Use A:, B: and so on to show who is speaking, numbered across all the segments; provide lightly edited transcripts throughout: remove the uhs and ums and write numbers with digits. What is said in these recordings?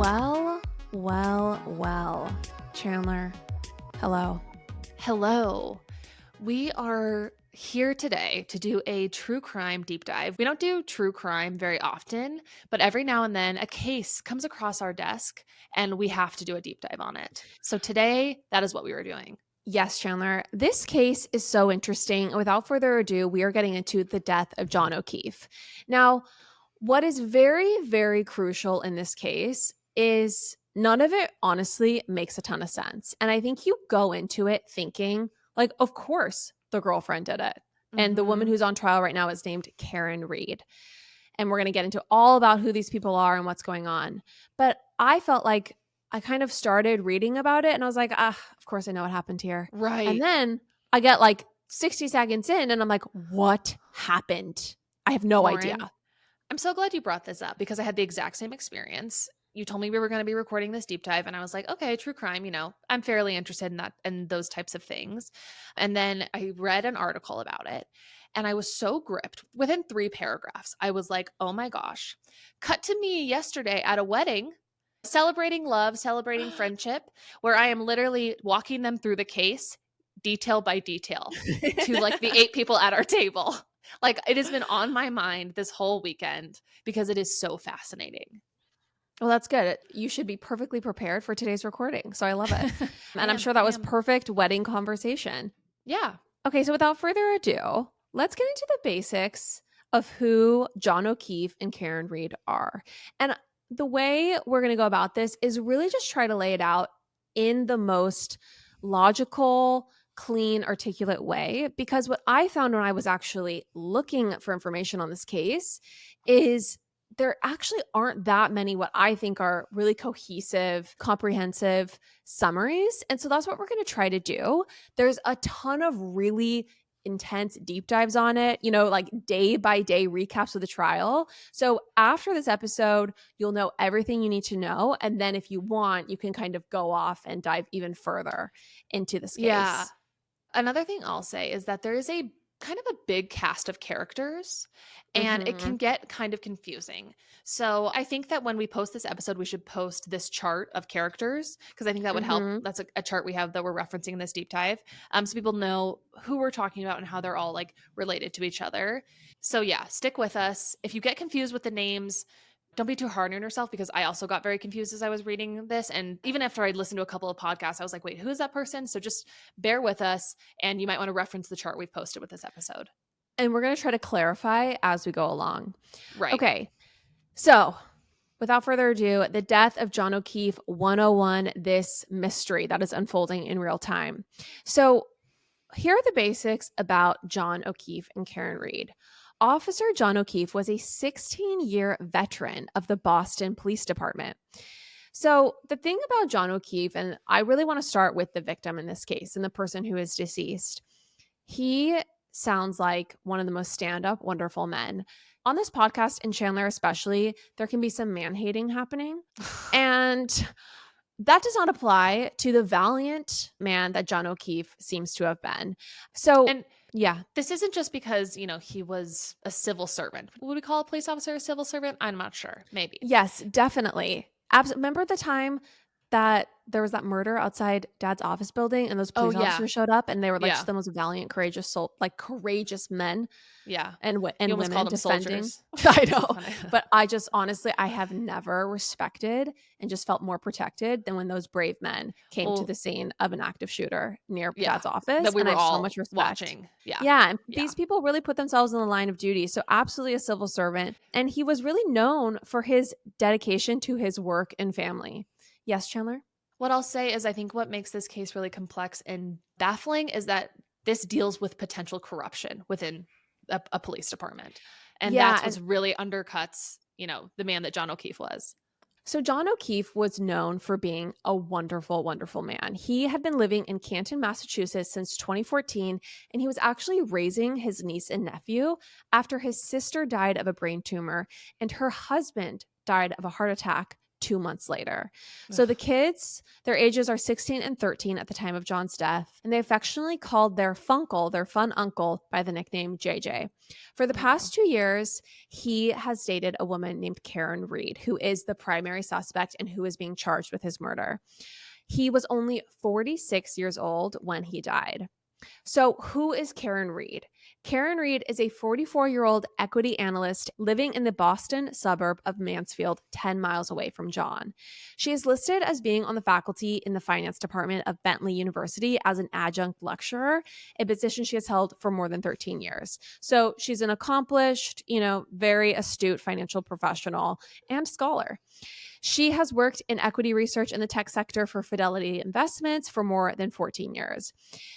A: Well. Chandler, hello.
B: Hello. We are here today to do a true crime deep dive. We don't do true crime very often, but every now and then a case comes across our desk and we have to do a deep dive on it. So today, that is what we were doing.
A: Yes, Chandler. This case is so interesting. Without further ado, we are getting into the death of John O'Keefe. Now, what is very, very crucial in this case is none of it honestly makes a ton of sense. And I think you go into it thinking, like, of course the girlfriend did it. And the woman who's on trial right now is named Karen Reed. And we're going to get into all about who these people are and what's going on. But I felt like I kind of started reading about it and I was like, of course I know what happened here.
B: Right.
A: And then I get like 60 seconds in and I'm like, what happened? I have no idea.
B: I'm so glad you brought this up because I had the exact same experience. You told me we were going to be recording this deep dive and I was like, okay, true crime, I'm fairly interested in that and those types of things. And then I read an article about it and I was so gripped. Within 3 paragraphs, I was like, oh my gosh. Cut to me yesterday at a wedding, celebrating love, celebrating friendship, where I am literally walking them through the case detail by detail to like the 8 people at our table. Like it has been on my mind this whole weekend because it is so fascinating.
A: Well, that's good. You should be perfectly prepared for today's recording. So I love it. And I'm sure that was perfect wedding conversation.
B: Yeah.
A: Okay, so without further ado, let's get into the basics of who John O'Keefe and Karen Reed are. And the way we're going to go about this is really just try to lay it out in the most logical, clean, articulate way. Because what I found when I was actually looking for information on this case is there actually aren't that many what I think are really cohesive, comprehensive summaries. And so that's what we're going to try to do. There's a ton of really intense deep dives on it, like day by day recaps of the trial. So after this episode, you'll know everything you need to know. And then if you want, you can kind of go off and dive even further into this case.
B: Yeah. Another thing I'll say is that there is a kind of a big cast of characters and it can get kind of confusing. So I think that when we post this episode, we should post this chart of characters because I think that would help. That's a chart we have that we're referencing in this deep dive. So people know who we're talking about and how they're all like related to each other. So yeah, stick with us. If you get confused with the names, don't be too hard on yourself because I also got very confused as I was reading this. And even after I'd listened to a couple of podcasts, I was like, wait, who is that person? So just bear with us and you might want to reference the chart we've posted with this episode.
A: And we're going to try to clarify as we go along.
B: Right.
A: Okay. So without further ado, the death of John O'Keefe 101, this mystery that is unfolding in real time. So here are the basics about John O'Keefe and Karen Reed. Officer John O'Keefe was a 16-year veteran of the Boston Police Department. So the thing about John O'Keefe, and I really want to start with the victim in this case and the person who is deceased. He sounds like one of the most stand-up, wonderful men. On this podcast, and Chandler especially, there can be some man-hating happening. And that does not apply to the valiant man that John O'Keefe seems to have been. So, yeah.
B: This isn't just because, he was a civil servant. Would we call a police officer a civil servant? I'm not sure. Maybe.
A: Yes, definitely. Remember the time that there was that murder outside Dad's office building and those police officers showed up and they were like just the most valiant, courageous courageous men.
B: Yeah.
A: And women defending.
B: Soldiers.
A: I know. But I just honestly, I have never respected and just felt more protected than when those brave men came to the scene of an active shooter near Dad's office.
B: That we were all
A: so much respect.
B: Watching.
A: Yeah. And these people really put themselves in the line of duty. So absolutely a civil servant. And he was really known for his dedication to his work and family. Yes, Chandler?
B: What I'll say is I think what makes this case really complex and baffling is that this deals with potential corruption within a police department. And that's what really undercuts, the man that John O'Keefe was.
A: So John O'Keefe was known for being a wonderful, wonderful man. He had been living in Canton, Massachusetts since 2014, and he was actually raising his niece and nephew after his sister died of a brain tumor and her husband died of a heart attack 2 months later. So the
B: Ugh.
A: kids, their ages are 16 and 13 at the time of John's death, and they affectionately called their funkle, their fun uncle, by the nickname JJ. For the
B: Aw.
A: past 2 years, he has dated a woman named Karen Reed, who is the primary suspect and who is being charged with his murder. He was only 46 years old when he died. So, who is Karen Reed? Karen Reed is a 44-year-old equity analyst living in the Boston suburb of Mansfield, 10 miles away from John. She is listed as being on the faculty in the finance department of Bentley University as an adjunct lecturer, a position she has held for more than 13 years. So, she's an accomplished, very astute financial professional and scholar. She has worked in equity research in the tech sector for Fidelity Investments for more than 14 years.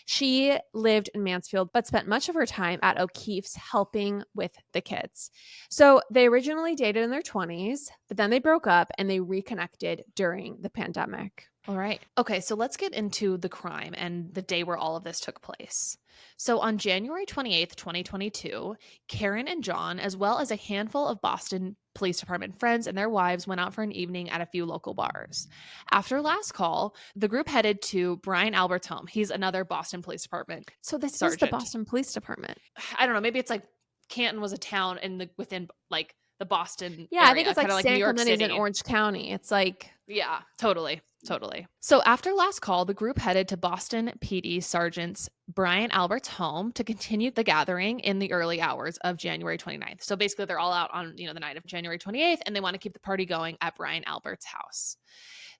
A: She lived in Mansfield, but spent much of her time at O'Keefe's helping with the kids. So they originally dated in their 20s, but then they broke up and they reconnected during the pandemic.
B: All right. Okay, so let's get into the crime and the day where all of this took place. So on January 28th, 2022, Karen and John, as well as a handful of Boston Police Department friends and their wives, went out for an evening at a few local bars. After last call, the group headed to Brian Albert's home. He's another Boston Police Department
A: So this is the
B: sergeant.
A: Boston Police Department.
B: I don't know, maybe it's like Canton was a town within like the Boston
A: Yeah,
B: area,
A: I think it's like
B: kind of like New
A: San
B: York
A: Clemente
B: City.
A: in Orange County. It's like,
B: Yeah, totally. So after last call, the group headed to Boston PD Sergeant Brian Albert's home to continue the gathering in the early hours of January 29th. So basically they're all out on, the night of January 28th, and they want to keep the party going at Brian Albert's house.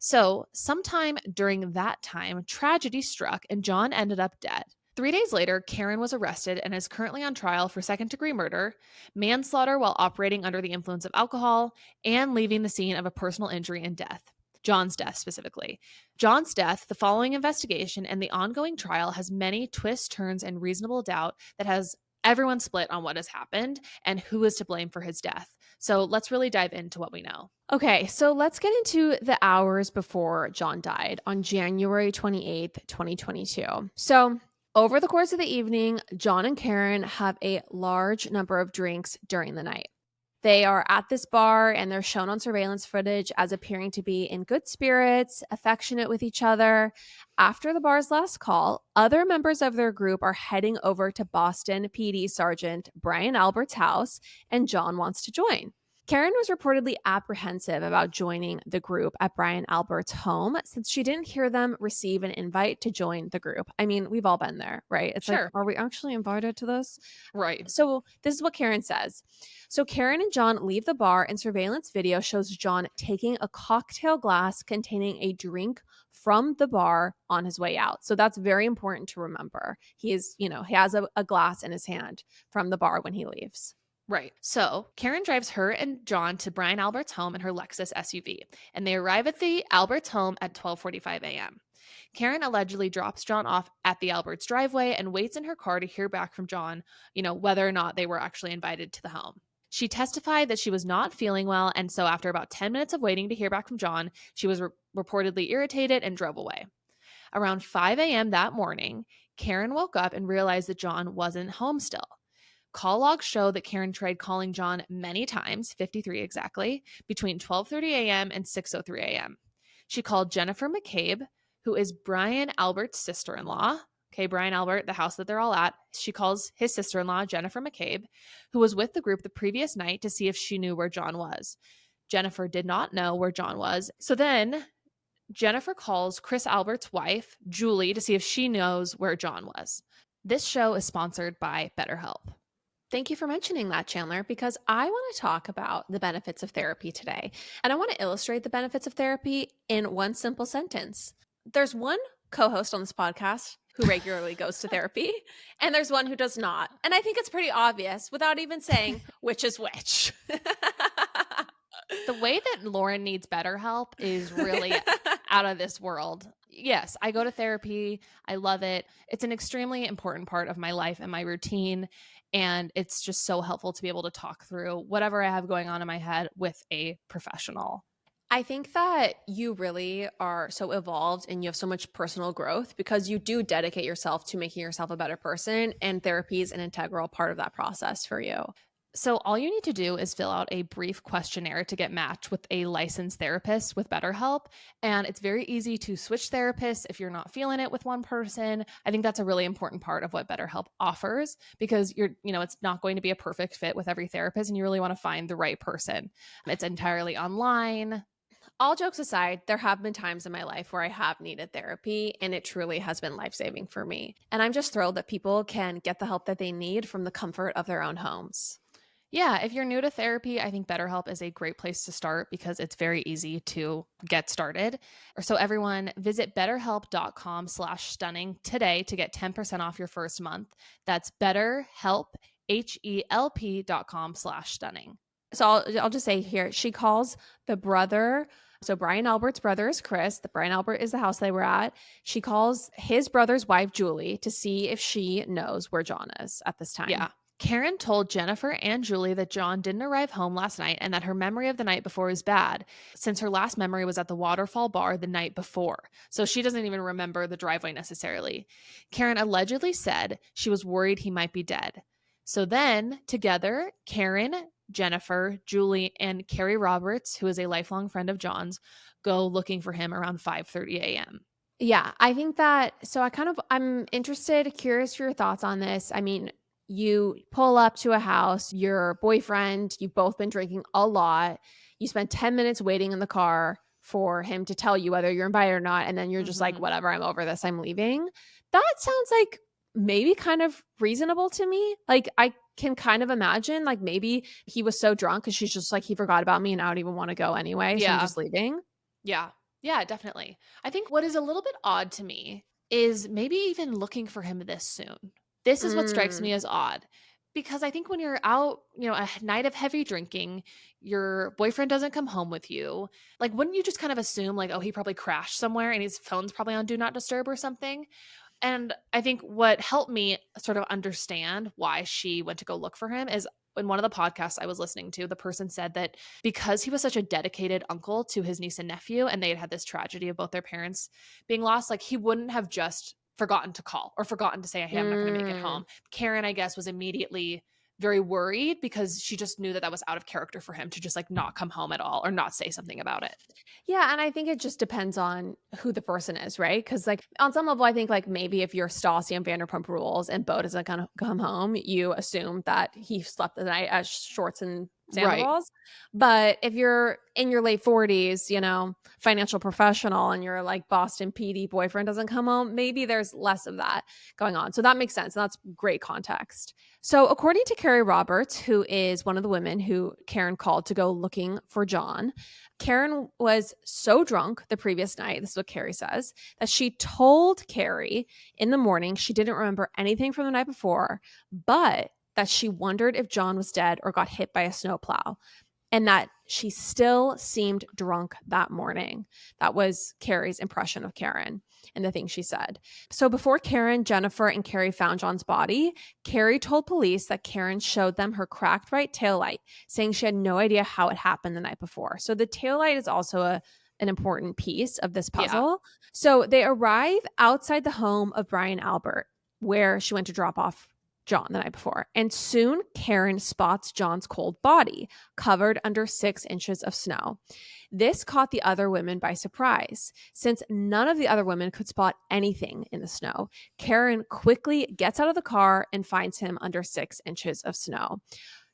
B: So sometime during that time, tragedy struck and John ended up dead. 3 days later, Karen was arrested and is currently on trial for second-degree murder, manslaughter while operating under the influence of alcohol, and leaving the scene of a personal injury and death. John's death specifically. John's death, the following investigation, and the ongoing trial has many twists, turns, and reasonable doubt that has everyone split on what has happened and who is to blame for his death. So let's really dive into what we know.
A: okay, so let's get into the hours before John died on January 28th, 2022. So over the course of the evening, John and Karen have a large number of drinks during the night. They are at this bar and they're shown on surveillance footage as appearing to be in good spirits, affectionate with each other. After the bar's last call, other members of their group are heading over to Boston PD Sergeant Brian Albert's house, and John wants to join. Karen was reportedly apprehensive about joining the group at Brian Albert's home since she didn't hear them receive an invite to join the group. I mean, we've all been there, right? It's like,
B: Sure.
A: are we actually invited to this?
B: Right.
A: So this is what Karen says. So Karen and John leave the bar, and surveillance video shows John taking a cocktail glass containing a drink from the bar on his way out. So that's very important to remember. He has a glass in his hand from the bar when he leaves.
B: Right. So Karen drives her and John to Brian Albert's home in her Lexus SUV, and they arrive at the Alberts home at 12:45 a.m. Karen allegedly drops John off at the Alberts driveway and waits in her car to hear back from John, whether or not they were actually invited to the home. She testified that she was not feeling well, and so after about 10 minutes of waiting to hear back from John, she was reportedly irritated and drove away. Around 5 a.m. that morning, Karen woke up and realized that John wasn't home still. Call logs show that Karen tried calling John many times, 53 exactly, between 12:30 a.m. and 6:03 a.m. She called Jennifer McCabe, who is Brian Albert's sister-in-law. Okay, Brian Albert, the house that they're all at. She calls his sister-in-law, Jennifer McCabe, who was with the group the previous night, to see if she knew where John was. Jennifer did not know where John was. So then Jennifer calls Chris Albert's wife, Julie, to see if she knows where John was. This show is sponsored by BetterHelp.
A: Thank you for mentioning that, Chandler, because I want to talk about the benefits of therapy today. And I want to illustrate the benefits of therapy in one simple sentence. There's one co-host on this podcast who regularly goes to therapy, and there's one who does not. And I think it's pretty obvious without even saying which is which.
B: The way that Lauren needs BetterHelp is really out of this world. Yes, I go to therapy. I love it. It's an extremely important part of my life and my routine. And it's just so helpful to be able to talk through whatever I have going on in my head with a professional.
A: I think that you really are so evolved and you have so much personal growth because you do dedicate yourself to making yourself a better person, and therapy is an integral part of that process for you.
B: So, all you need to do is fill out a brief questionnaire to get matched with a licensed therapist with BetterHelp. And it's very easy to switch therapists if you're not feeling it with one person. I think that's a really important part of what BetterHelp offers because it's not going to be a perfect fit with every therapist and you really want to find the right person. It's entirely online.
A: All jokes aside, there have been times in my life where I have needed therapy and it truly has been life-saving for me. And I'm just thrilled that people can get the help that they need from the comfort of their own homes.
B: Yeah, if you're new to therapy, I think BetterHelp is a great place to start because it's very easy to get started. So everyone, visit betterhelp.com/stunning today to get 10% off your first month. That's BetterHelp, HELP.com/stunning.
A: So I'll just say here, she calls the brother. So Brian Albert's brother is Chris. The Brian Albert is the house they were at. She calls his brother's wife, Julie, to see if she knows where John is at this time.
B: Yeah. Karen told Jennifer and Julie that John didn't arrive home last night and that her memory of the night before is bad, since her last memory was at the Waterfall Bar the night before. So she doesn't even remember the driveway necessarily. Karen allegedly said she was worried he might be dead. So then, together, Karen, Jennifer, Julie, and Carrie Roberts, who is a lifelong friend of John's, go looking for him around 5:30 a.m.
A: Yeah, I think that I'm interested, curious for your thoughts on this. I mean, you pull up to a house, your boyfriend, you've both been drinking a lot. You spend 10 minutes waiting in the car for him to tell you whether you're invited or not. And then you're just like, whatever, I'm over this, I'm leaving. That sounds like maybe kind of reasonable to me. Like, I can kind of imagine, like, maybe he was so drunk because she's just like, he forgot about me and I don't even want to go anyway. So I'm
B: Yeah.
A: just leaving.
B: Yeah. Yeah, definitely. I think what is a little bit odd to me is maybe even looking for him this soon. This is what strikes me
A: Mm.
B: as odd because I think when you're out, a night of heavy drinking, your boyfriend doesn't come home with you. Like, wouldn't you just kind of assume, like, oh, he probably crashed somewhere and his phone's probably on Do Not Disturb or something? And I think what helped me sort of understand why she went to go look for him is in one of the podcasts I was listening to, the person said that because he was such a dedicated uncle to his niece and nephew, and they had had this tragedy of both their parents being lost, like he wouldn't have just forgotten to call or forgotten to say, hey, I'm not going to make it
A: Mm.
B: home. Karen, I guess, was immediately very worried because she just knew that that was out of character for him to just like not come home at all or not say something about it.
A: Yeah, and I think it just depends on who the person is, right? Because, like, on some level, I think, like, maybe if you're Stassi on Vanderpump Rules and Bo doesn't gonna come home, you assume that he slept the night as shorts and
B: Right.
A: sandals. But if you're in your late 40s, financial professional, and your, like, Boston PD boyfriend doesn't come home, maybe there's less of that going on. So that makes sense, and that's great context. So according to Carrie Roberts, who is one of the women who Karen called to go looking for John, Karen was so drunk the previous night, this is what Carrie says, that she told Carrie in the morning she didn't remember anything from the night before, but that she wondered if John was dead or got hit by a snowplow, and that she still seemed drunk that morning. That was Carrie's impression of Karen and the things she said. So before Karen, Jennifer, and Carrie found John's body, Carrie told police that Karen showed them her cracked right taillight, saying she had no idea how it happened the night before. So the taillight is also an important piece of this
B: Yeah.
A: puzzle. So they arrive outside the home of Brian Albert, where she went to drop off John the night before. And soon Karen spots John's cold body covered under 6 inches of snow. This caught the other women by surprise. Since none of the other women could spot anything in the snow, Karen quickly gets out of the car and finds him under 6 inches of snow.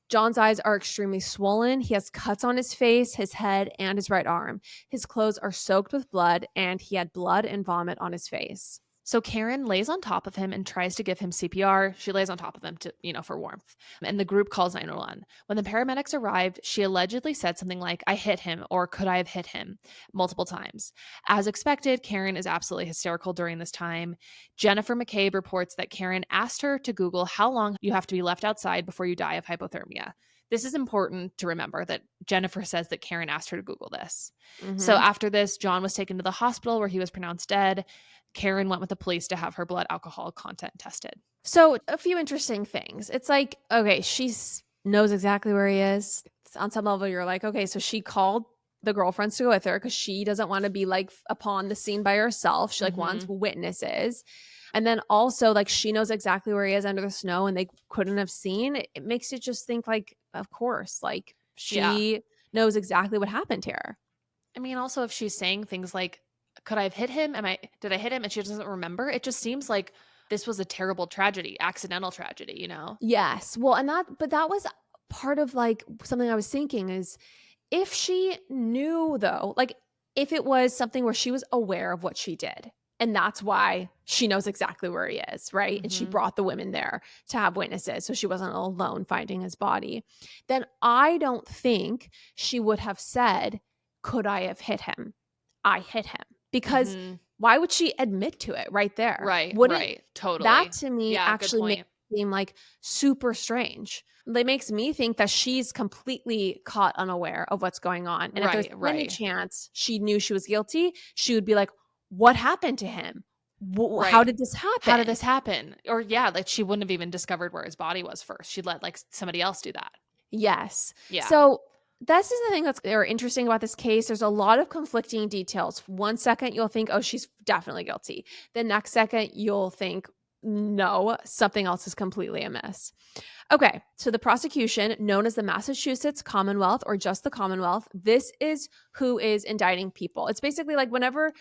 A: John's eyes are extremely swollen. He has cuts on his face, his head, and his right arm. His clothes are soaked with blood, and he had blood and vomit on his face.
B: So Karen lays on top of him and tries to give him CPR. She lays on top of him to, for warmth. And the group calls 911. When the paramedics arrived, she allegedly said something like, I hit him, or could I have hit him, multiple times. As expected, Karen is absolutely hysterical during this time. Jennifer McCabe reports that Karen asked her to Google how long you have to be left outside before you die of hypothermia. This is important to remember that Jennifer says that Karen asked her to Google this. So after this, John was taken to the hospital where he was pronounced dead. Karen went with the police to have her blood alcohol content tested.
A: So a few interesting things. It's like, okay, she knows exactly where he is. On some level, you're like, okay, so she called the girlfriends to go with her because she doesn't want to be like upon the scene by herself. She like wants witnesses. And then also, like, she knows exactly where he is under the snow and they couldn't have seen. It makes you just think, like, of course, like,
B: Yeah.
A: she knows exactly what happened here.
B: I mean, also if she's saying things like, "Could I have hit him? Did I hit him?" and she doesn't remember, it just seems like this was a terrible tragedy, accidental tragedy, you know?
A: Yes. Well, but that was part of, like, something I was thinking is, if she knew though, like, if it was something where she was aware of what she did, and that's why she knows exactly where he is, right? And she
B: Mhm.
A: brought the women there to have witnesses so she wasn't alone finding his body, then I don't think she would have said, "Could I have hit him? I hit him." Because
B: Mhm.
A: why would she admit to it right there?
B: Right,
A: Wouldn't
B: right.
A: that
B: Totally.
A: to me
B: Yeah, good
A: actually make
B: point.
A: it seem like super strange? That makes me think that she's completely caught unaware of what's going on. And if there's
B: Right,
A: any
B: right.
A: chance she knew she was guilty, she would be like, "What happened to him? How
B: Right.
A: did this
B: How did
A: happen?"
B: this happen? Or yeah, like she wouldn't have even discovered where his body was first. She'd let like somebody else do that.
A: Yes.
B: Yeah.
A: So this is the thing that's interesting about this case. There's a lot of conflicting details. One second you'll think, "Oh, she's definitely guilty." The next second you'll think, "No, something else is completely amiss." Okay, so the prosecution, known as the Massachusetts Commonwealth or just the Commonwealth, this is who is indicting people. It's basically like whenever,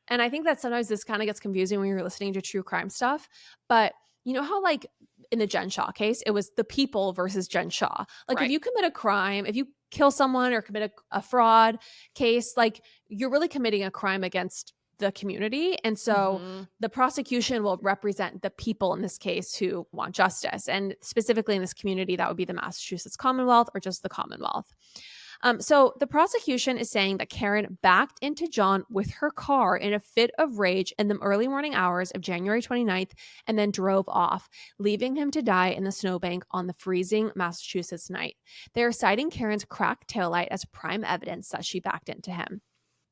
A: and I think that sometimes this kind of gets confusing when you're listening to true crime stuff, but you know how, like, in the Jen Shaw case, it was the people versus Jen Shaw. Like, if
B: Right.
A: you commit a crime, if you kill someone or commit a fraud case, like, you're really committing a crime against the community. And so
B: Mhm.
A: the prosecution will represent the people in this case who want justice. And specifically in this community, that would be the Massachusetts Commonwealth or just the Commonwealth. So the prosecution is saying that Karen backed into John with her car in a fit of rage in the early morning hours of January 29th and then drove off, leaving him to die in the snowbank on the freezing Massachusetts night. They are citing Karen's cracked taillight as prime evidence that she backed into him.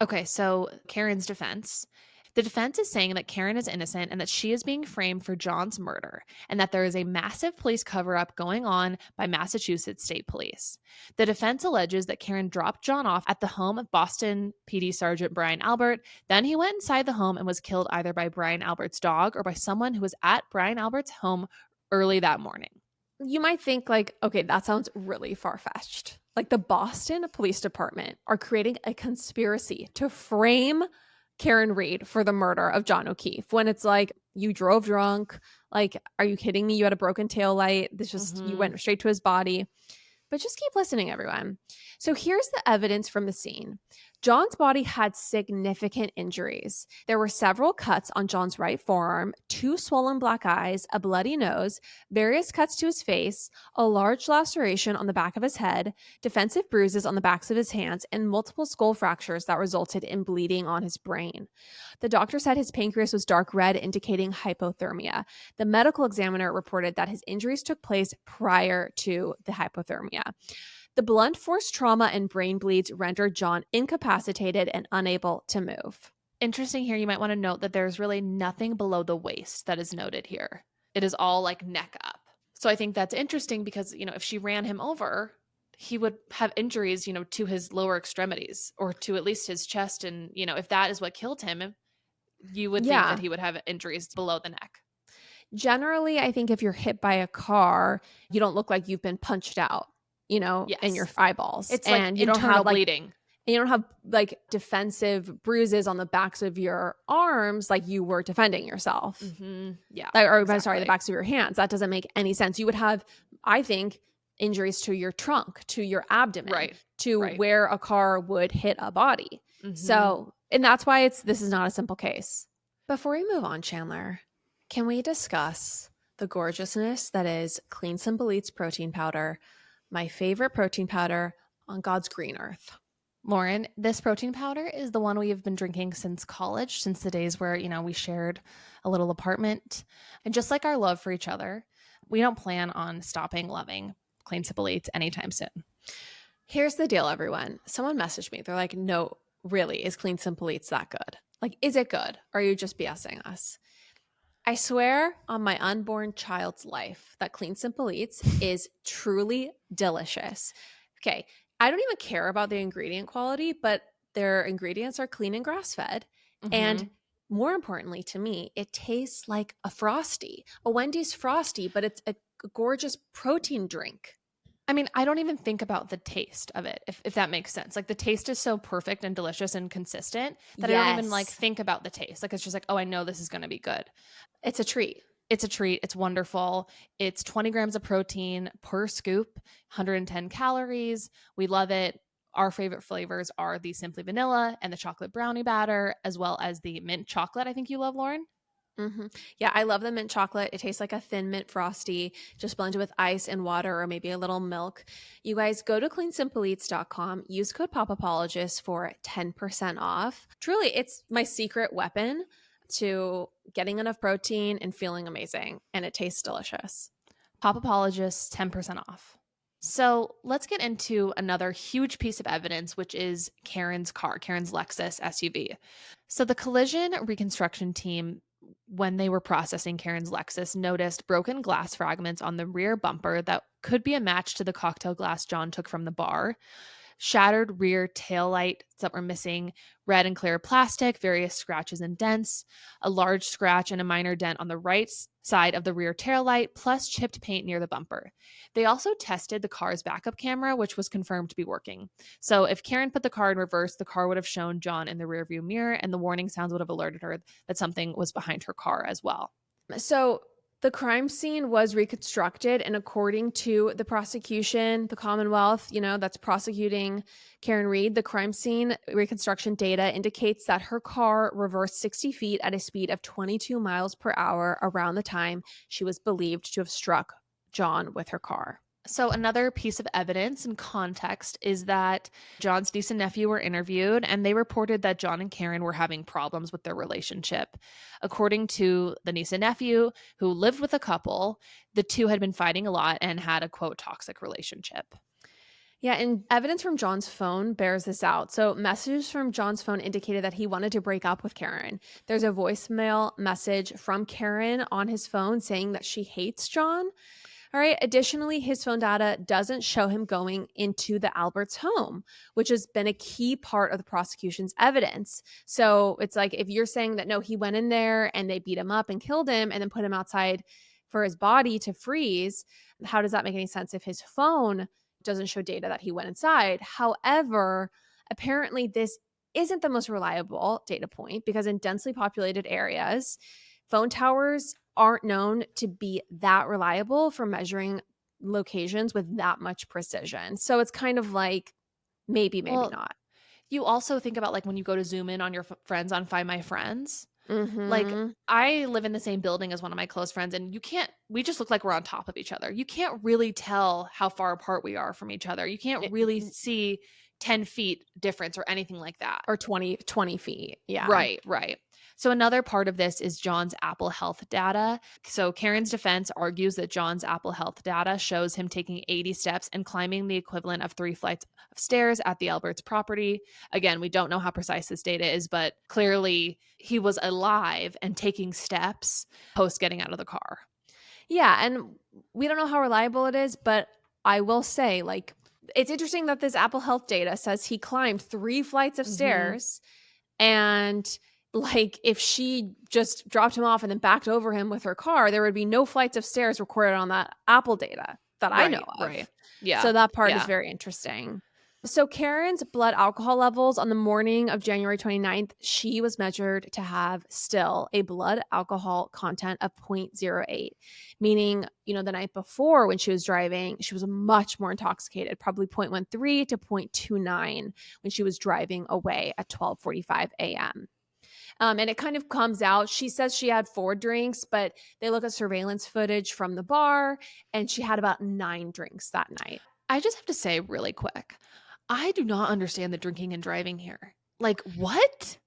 B: Okay, so Karen's defense. The defense is saying that Karen is innocent and that she is being framed for John's murder, and that there is a massive police cover up going on by Massachusetts State Police. The defense alleges that Karen dropped John off at the home of Boston PD Sergeant Brian Albert. Then he went inside the home and was killed either by Brian Albert's dog or by someone who was at Brian Albert's home early that morning.
A: You might think, like, okay, that sounds really far-fetched. Like, the Boston Police Department are creating a conspiracy to frame Karen Reed for the murder of John O'Keefe, when it's like, you drove drunk. Like, are you kidding me? You had a broken tail light. You
B: Mhm.
A: went straight to his body. But just keep listening, everyone. So here's the evidence from the scene. John's body had significant injuries. There were several cuts on John's right forearm, two swollen black eyes, a bloody nose, various cuts to his face, a large laceration on the back of his head, defensive bruises on the backs of his hands, and multiple skull fractures that resulted in bleeding on his brain. The doctor said his pancreas was dark red, indicating hypothermia. The medical examiner reported that his injuries took place prior to the hypothermia. The blunt force trauma and brain bleeds rendered John incapacitated and unable to move.
B: Interesting here. You might want to note that there's really nothing below the waist that is noted here. It is all like neck up. So I think that's interesting because, if she ran him over, he would have injuries, to his lower extremities or to at least his chest. And, if that is what killed him, you would think that
A: Yeah.
B: he would have injuries below the neck.
A: Generally, I think if you're hit by a car, you don't look like you've been punched out, in your
B: Yes.
A: eyeballs.
B: It's like internal bleeding.
A: You don't have like defensive bruises on the backs of your arms like you were defending yourself.
B: Yeah,
A: Like, or I'm sorry, the
B: exactly.
A: backs of your hands. That doesn't make any sense. You would have, I think, injuries to your trunk, to your abdomen,
B: Right.
A: to
B: Right.
A: where a car would hit a body.
B: Hmm.
A: So, and that's why this is not a simple case. Before we move on, Chandler, can we discuss the gorgeousness that is Clean Simple Eats protein powder, my favorite protein powder on God's green earth?
B: Lauren, this protein powder is the one we have been drinking since college, since the days where, we shared a little apartment. And just like our love for each other, we don't plan on stopping loving Clean Simple Eats anytime soon.
A: Here's the deal, everyone. Someone messaged me. They're like, "No, really, is Clean Simple Eats that good? Like, is it good? Or are you just BSing us?" I swear on my unborn child's life that Clean Simple Eats is truly delicious. Okay, I don't even care about the ingredient quality, but their ingredients are clean and grass-fed.
B: Hmm.
A: And more importantly to me, it tastes like a Frosty, a Wendy's Frosty, but it's a gorgeous protein drink.
B: I mean, I don't even think about the taste of it, if that makes sense. Like the taste is so perfect and delicious and consistent that I don't even like
A: Yes.
B: think about the taste. Like it's just like, oh, I know this is going to be good.
A: It's a treat.
B: It's a treat. It's wonderful. It's 20 grams of protein per scoop, 110 calories. We love it. Our favorite flavors are the Simply Vanilla and the chocolate brownie batter, as well as the mint chocolate. I think you love, Lauren.
A: Yeah, I love the mint chocolate. It tastes like a thin mint frosty. Just blend it with ice and water or maybe a little milk. You guys go to cleansimpleeats.com, use code POPApologist for 10% off. Truly, it's my secret weapon to getting enough protein and feeling amazing, and it tastes delicious.
B: Popapologists, 10% off. So let's get into another huge piece of evidence, which is Karen's car, Karen's Lexus SUV. So the collision reconstruction team, when they were processing Karen's Lexus, noticed broken glass fragments on the rear bumper that could be a match to the cocktail glass John took from the bar, shattered rear taillights that were missing, red and clear plastic, various scratches and dents, a large scratch and a minor dent on the right side of the rear taillight, plus chipped paint near the bumper. They also tested the car's backup camera, which was confirmed to be working. So if Karen put the car in reverse, the car would have shown John in the rearview mirror, and the warning sounds would have alerted her that something was behind her car as well.
A: So the crime scene was reconstructed, and according to the prosecution, the Commonwealth, that's prosecuting Karen Reed, the crime scene reconstruction data indicates that her car reversed 60 feet at a speed of 22 miles per hour around the time she was believed to have struck John with her car.
B: So, another piece of evidence and context is that John's niece and nephew were interviewed, and they reported that John and Karen were having problems with their relationship. According to the niece and nephew, who lived with a couple, the two had been fighting a lot and had a quote toxic relationship.
A: Yeah, and evidence from John's phone bears this out. So, messages from John's phone indicated that he wanted to break up with Karen. There's a voicemail message from Karen on his phone saying that she hates John. All right. Additionally, his phone data doesn't show him going into the Alberts home, which has been a key part of the prosecution's evidence. So it's like if you're saying that no, he went in there and they beat him up and killed him and then put him outside for his body to freeze, how does that make any sense if his phone doesn't show data that he went inside? However, apparently this isn't the most reliable data point because in densely populated areas, phone towers aren't known to be that reliable for measuring locations with that much precision. So it's kind of like maybe
B: Well,
A: not.
B: you also think about like when you go to zoom in on your friends on Find My Friends. Like,
A: Mhm.
B: I live in the same building as one of my close friends, and we just look like we're on top of each other. You can't really tell how far apart we are from each other. You can't really see 10 feet difference or anything like that.
A: Or 20 feet. Yeah.
B: Right, right. So another part of this is John's Apple Health data. So Karen's defense argues that John's Apple Health data shows him taking 80 steps and climbing the equivalent of 3 flights of stairs at the Alberts property. Again, we don't know how precise this data is, but clearly he was alive and taking steps post getting out of the car.
A: Yeah, and we don't know how reliable it is, but I will say like it's interesting that this Apple Health data says he climbed 3 flights of stairs and like if she just dropped him off and then backed over him with her car, there would be no flights of stairs recorded on that Apple data that I know of.
B: Right. Yeah.
A: So that part is
B: Yeah.
A: very interesting. So Karen's blood alcohol levels on the morning of January 29th, she was measured to have still a blood alcohol content of 0.08, meaning, the night before when she was driving, she was much more intoxicated, probably 0.13 to 0.29 when she was driving away at 12:45 a.m. And it kind of comes out. She says she had 4 drinks, but they look at surveillance footage from the bar, and she had about 9 drinks that night.
B: I just have to say really quick, I do not understand the drinking and driving here. Like, what?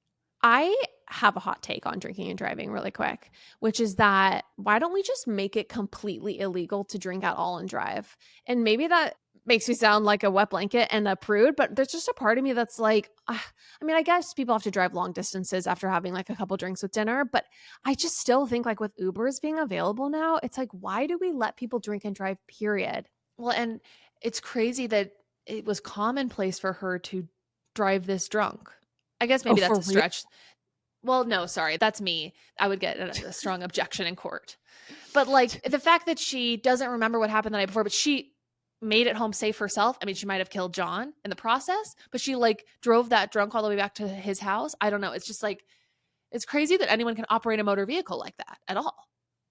A: I have a hot take on drinking and driving really quick, which is that why don't we just make it completely illegal to drink at all and drive? And maybe that makes me sound like a wet blanket and a prude, but there's just a part of me that's like, I guess people have to drive long distances after having like a couple drinks with dinner, but I just still think like with Ubers being available now, it's like, why do we let people drink and drive, period?
B: Well, and it's crazy that it was commonplace for her to drive this drunk. I guess maybe
A: For
B: that's a
A: real?
B: stretch. Well, no, sorry, that's me. I would get a strong objection in court. But, like, the fact that she doesn't remember what happened the night before, but she made it home safe herself. I mean, she might have killed John in the process, but she, like, drove that drunk all the way back to his house. I don't know. It's just, like, it's crazy that anyone can operate a motor vehicle like that at all.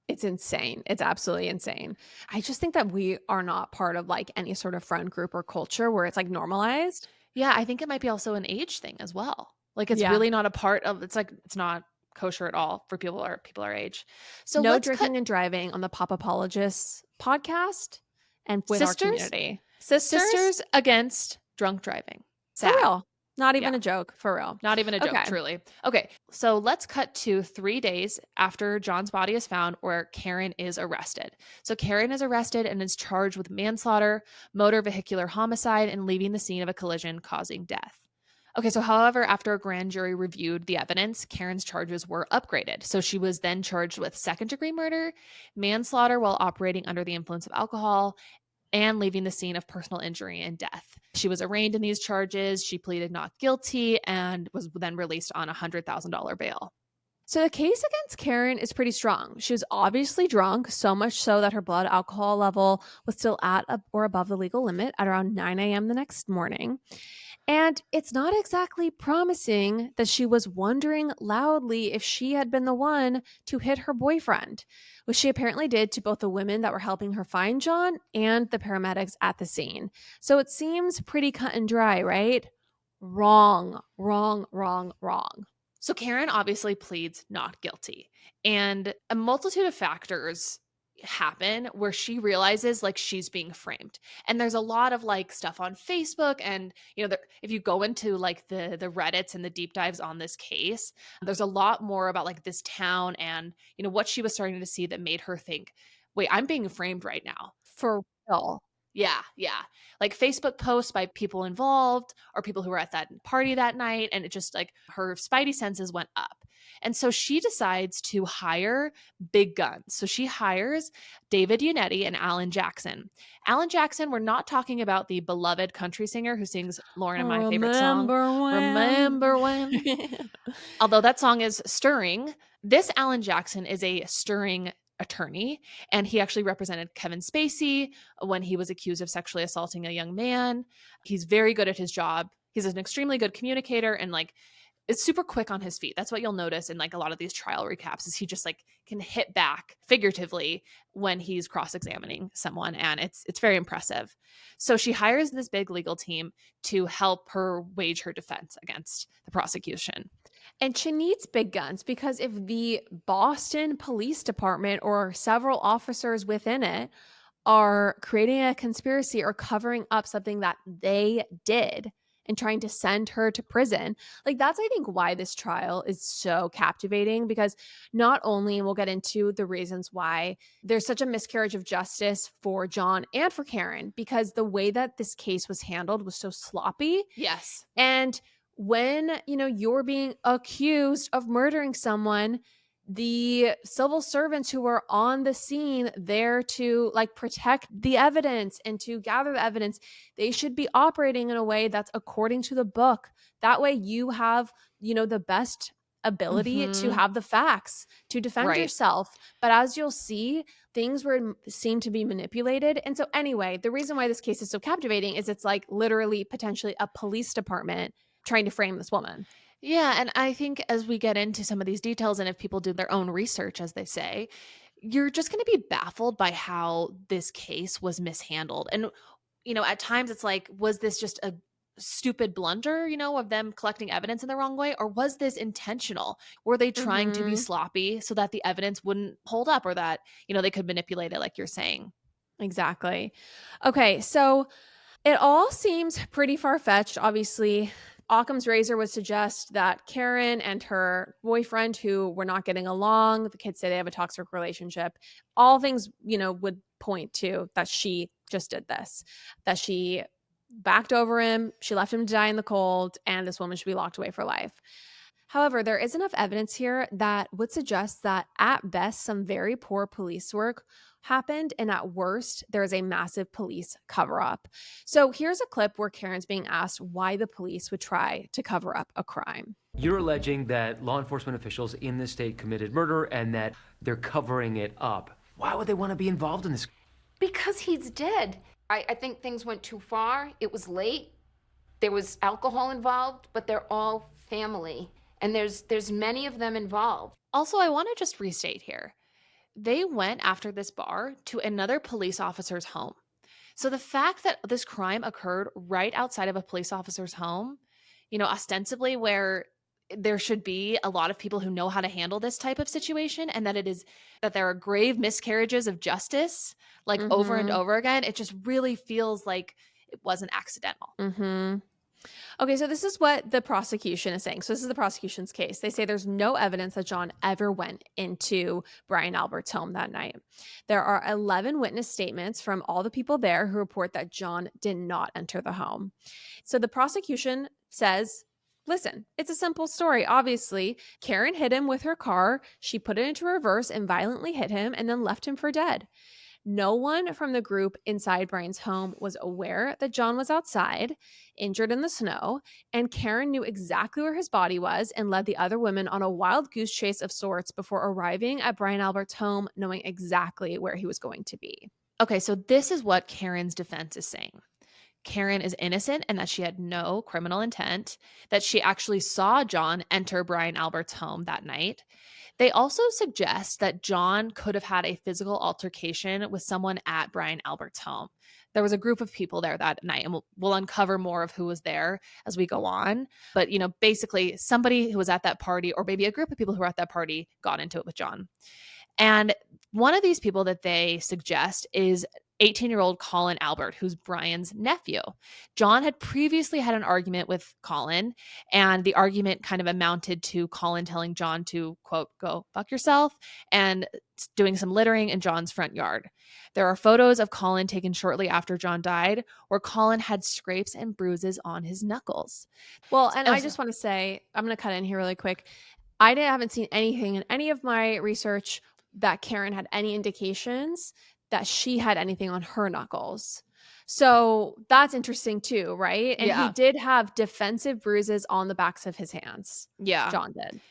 A: It's insane. It's absolutely insane. I just think that we are not part of, like, any sort of friend group or culture where it's, like, normalized.
B: Yeah, I think it might be also an age thing as well. Like, it's
A: Yeah.
B: really not a part of it's like it's not kosher at all for people our age. So
A: No
B: let's cut
A: drinking and driving on the Pop Apologists podcast and with our
B: sisters
A: community. Sisters?
B: sisters against drunk driving.
A: For
B: Sad.
A: real. Not
B: Yeah.
A: even a joke. For real.
B: Not even a joke,
A: Okay.
B: truly. Okay, so let's cut to 3 days after John's body is found where Karen is arrested. So Karen is arrested and is charged with manslaughter, motor vehicular homicide, and leaving the scene of a collision causing death. Okay, so however, after a grand jury reviewed the evidence, Karen's charges were upgraded. So she was then charged with second-degree murder, manslaughter while operating under the influence of alcohol, and leaving the scene of personal injury and death. She was arraigned in these charges. She pleaded not guilty and was then released on a $100,000 bail.
A: So the case against Karen is pretty strong. She was obviously drunk, so much so that her blood alcohol level was still at or above the legal limit at around 9 a.m. the next morning. And it's not exactly promising that she was wondering loudly if she had been the one to hit her boyfriend, which she apparently did to both the women that were helping her find John and the paramedics at the scene. So it seems pretty cut and dry, right? Wrong, wrong, wrong, wrong.
B: So Karen obviously pleads not guilty. And a multitude of factors happen where she realizes like she's being framed. And there's a lot of like stuff on Facebook and if you go into like the Reddits and the deep dives on this case, there's a lot more about like this town and what she was starting to see that made her think, "Wait, I'm being framed right now."
A: For real.
B: Yeah, yeah. Like Facebook posts by people involved or people who were at that party that night. And it just like her spidey senses went up. And so she decides to hire big guns. So she hires David Unetti and Alan Jackson. Alan Jackson, we're not talking about the beloved country singer who sings Lauren and my favorite song, Remember When. Although that song is stirring, this Alan Jackson is a stirring attorney, and he actually represented Kevin Spacey when he was accused of sexually assaulting a young man. He's very good at his job. He's an extremely good communicator and like is super quick on his feet. That's what you'll notice in like a lot of these trial recaps is he just like can hit back figuratively when he's cross-examining someone, and it's very impressive. So she hires this big legal team to help her wage her defense against the prosecution.
A: And she needs big guns because if the Boston Police Department or several officers within it are creating a conspiracy or covering up something that they did and trying to send her to prison, like that's, I think, why this trial is so captivating because not only we'll get into the reasons why there's such a miscarriage of justice for John and for Karen because the way that this case was handled was so sloppy.
B: Yes.
A: And when, you're being accused of murdering someone, the civil servants who are on the scene there to like protect the evidence and to gather the evidence, they should be operating in a way that's according to the book. That way you have, the best ability to have the facts to defend yourself. But as you'll see, things seem to be manipulated. And so anyway, the reason why this case is so captivating is it's like literally potentially a police department trying to frame this woman.
B: Yeah, and I think as we get into some of these details and if people do their own research, as they say, you're just going to be baffled by how this case was mishandled. And, at times it's like, was this just a stupid blunder, of them collecting evidence in the wrong way? Or was this intentional? Were they trying to be sloppy so that the evidence wouldn't hold up or that, they could manipulate it like you're saying?
A: Exactly. Okay, so it all seems pretty far-fetched. Obviously, Occam's razor would suggest that Karen and her boyfriend, who were not getting along, the kids say they have a toxic relationship, all things, would point to that she just did this, that she backed over him, she left him to die in the cold, and this woman should be locked away for life. However, there is enough evidence here that would suggest that at best, some very poor police work happened. And at worst, there is a massive police cover up. So here's a clip where Karen's being asked why the police would try to cover up a crime.
C: You're alleging that law enforcement officials in this state committed murder and that they're covering it up. Why would they want to be involved in this?
D: Because he's dead. I think things went too far. It was late. There was alcohol involved, but they're all family. And there's many of them involved.
B: Also, I want to just restate here. They went after this bar to another police officer's home. So the fact that this crime occurred right outside of a police officer's home, ostensibly where there should be a lot of people who know how to handle this type of situation, and that there are grave miscarriages of justice, like over and over again, it just really feels like it wasn't accidental.
A: Okay, so this is what the prosecution is saying. So this is the prosecution's case. They say there's no evidence that John ever went into Brian Albert's home that night. There are 11 witness statements from all the people there who report that John did not enter the home. So the prosecution says, listen, it's a simple story. Obviously, Karen hit him with her car. She put it into reverse and violently hit him and then left him for dead. No one from the group inside Brian's home was aware that John was outside, injured in the snow, and Karen knew exactly where his body was and led the other women on a wild goose chase of sorts before arriving at Brian Albert's home, knowing exactly where he was going to be.
B: Okay, so this is what Karen's defense is saying. Karen is innocent and that she had no criminal intent, that she actually saw John enter Brian Albert's home that night. They also suggest that John could have had a physical altercation with someone at Brian Albert's home. There was a group of people there that night, and we'll uncover more of who was there as we go on. But, basically somebody who was at that party, or maybe a group of people who were at that party, got into it with John. And one of these people that they suggest is 18-year-old Colin Albert, who's Brian's nephew. John had previously had an argument with Colin, and the argument kind of amounted to Colin telling John to, quote, go fuck yourself, and doing some littering in John's front yard. There are photos of Colin taken shortly after John died, where Colin had scrapes and bruises on his knuckles.
A: Well, and I just want to say, I'm going to cut in here really quick. I haven't seen anything in any of my research that Karen had any indications that she had anything on her knuckles. So that's interesting too, right? And he did have defensive bruises on the backs of his hands.
B: Yeah.
A: John did.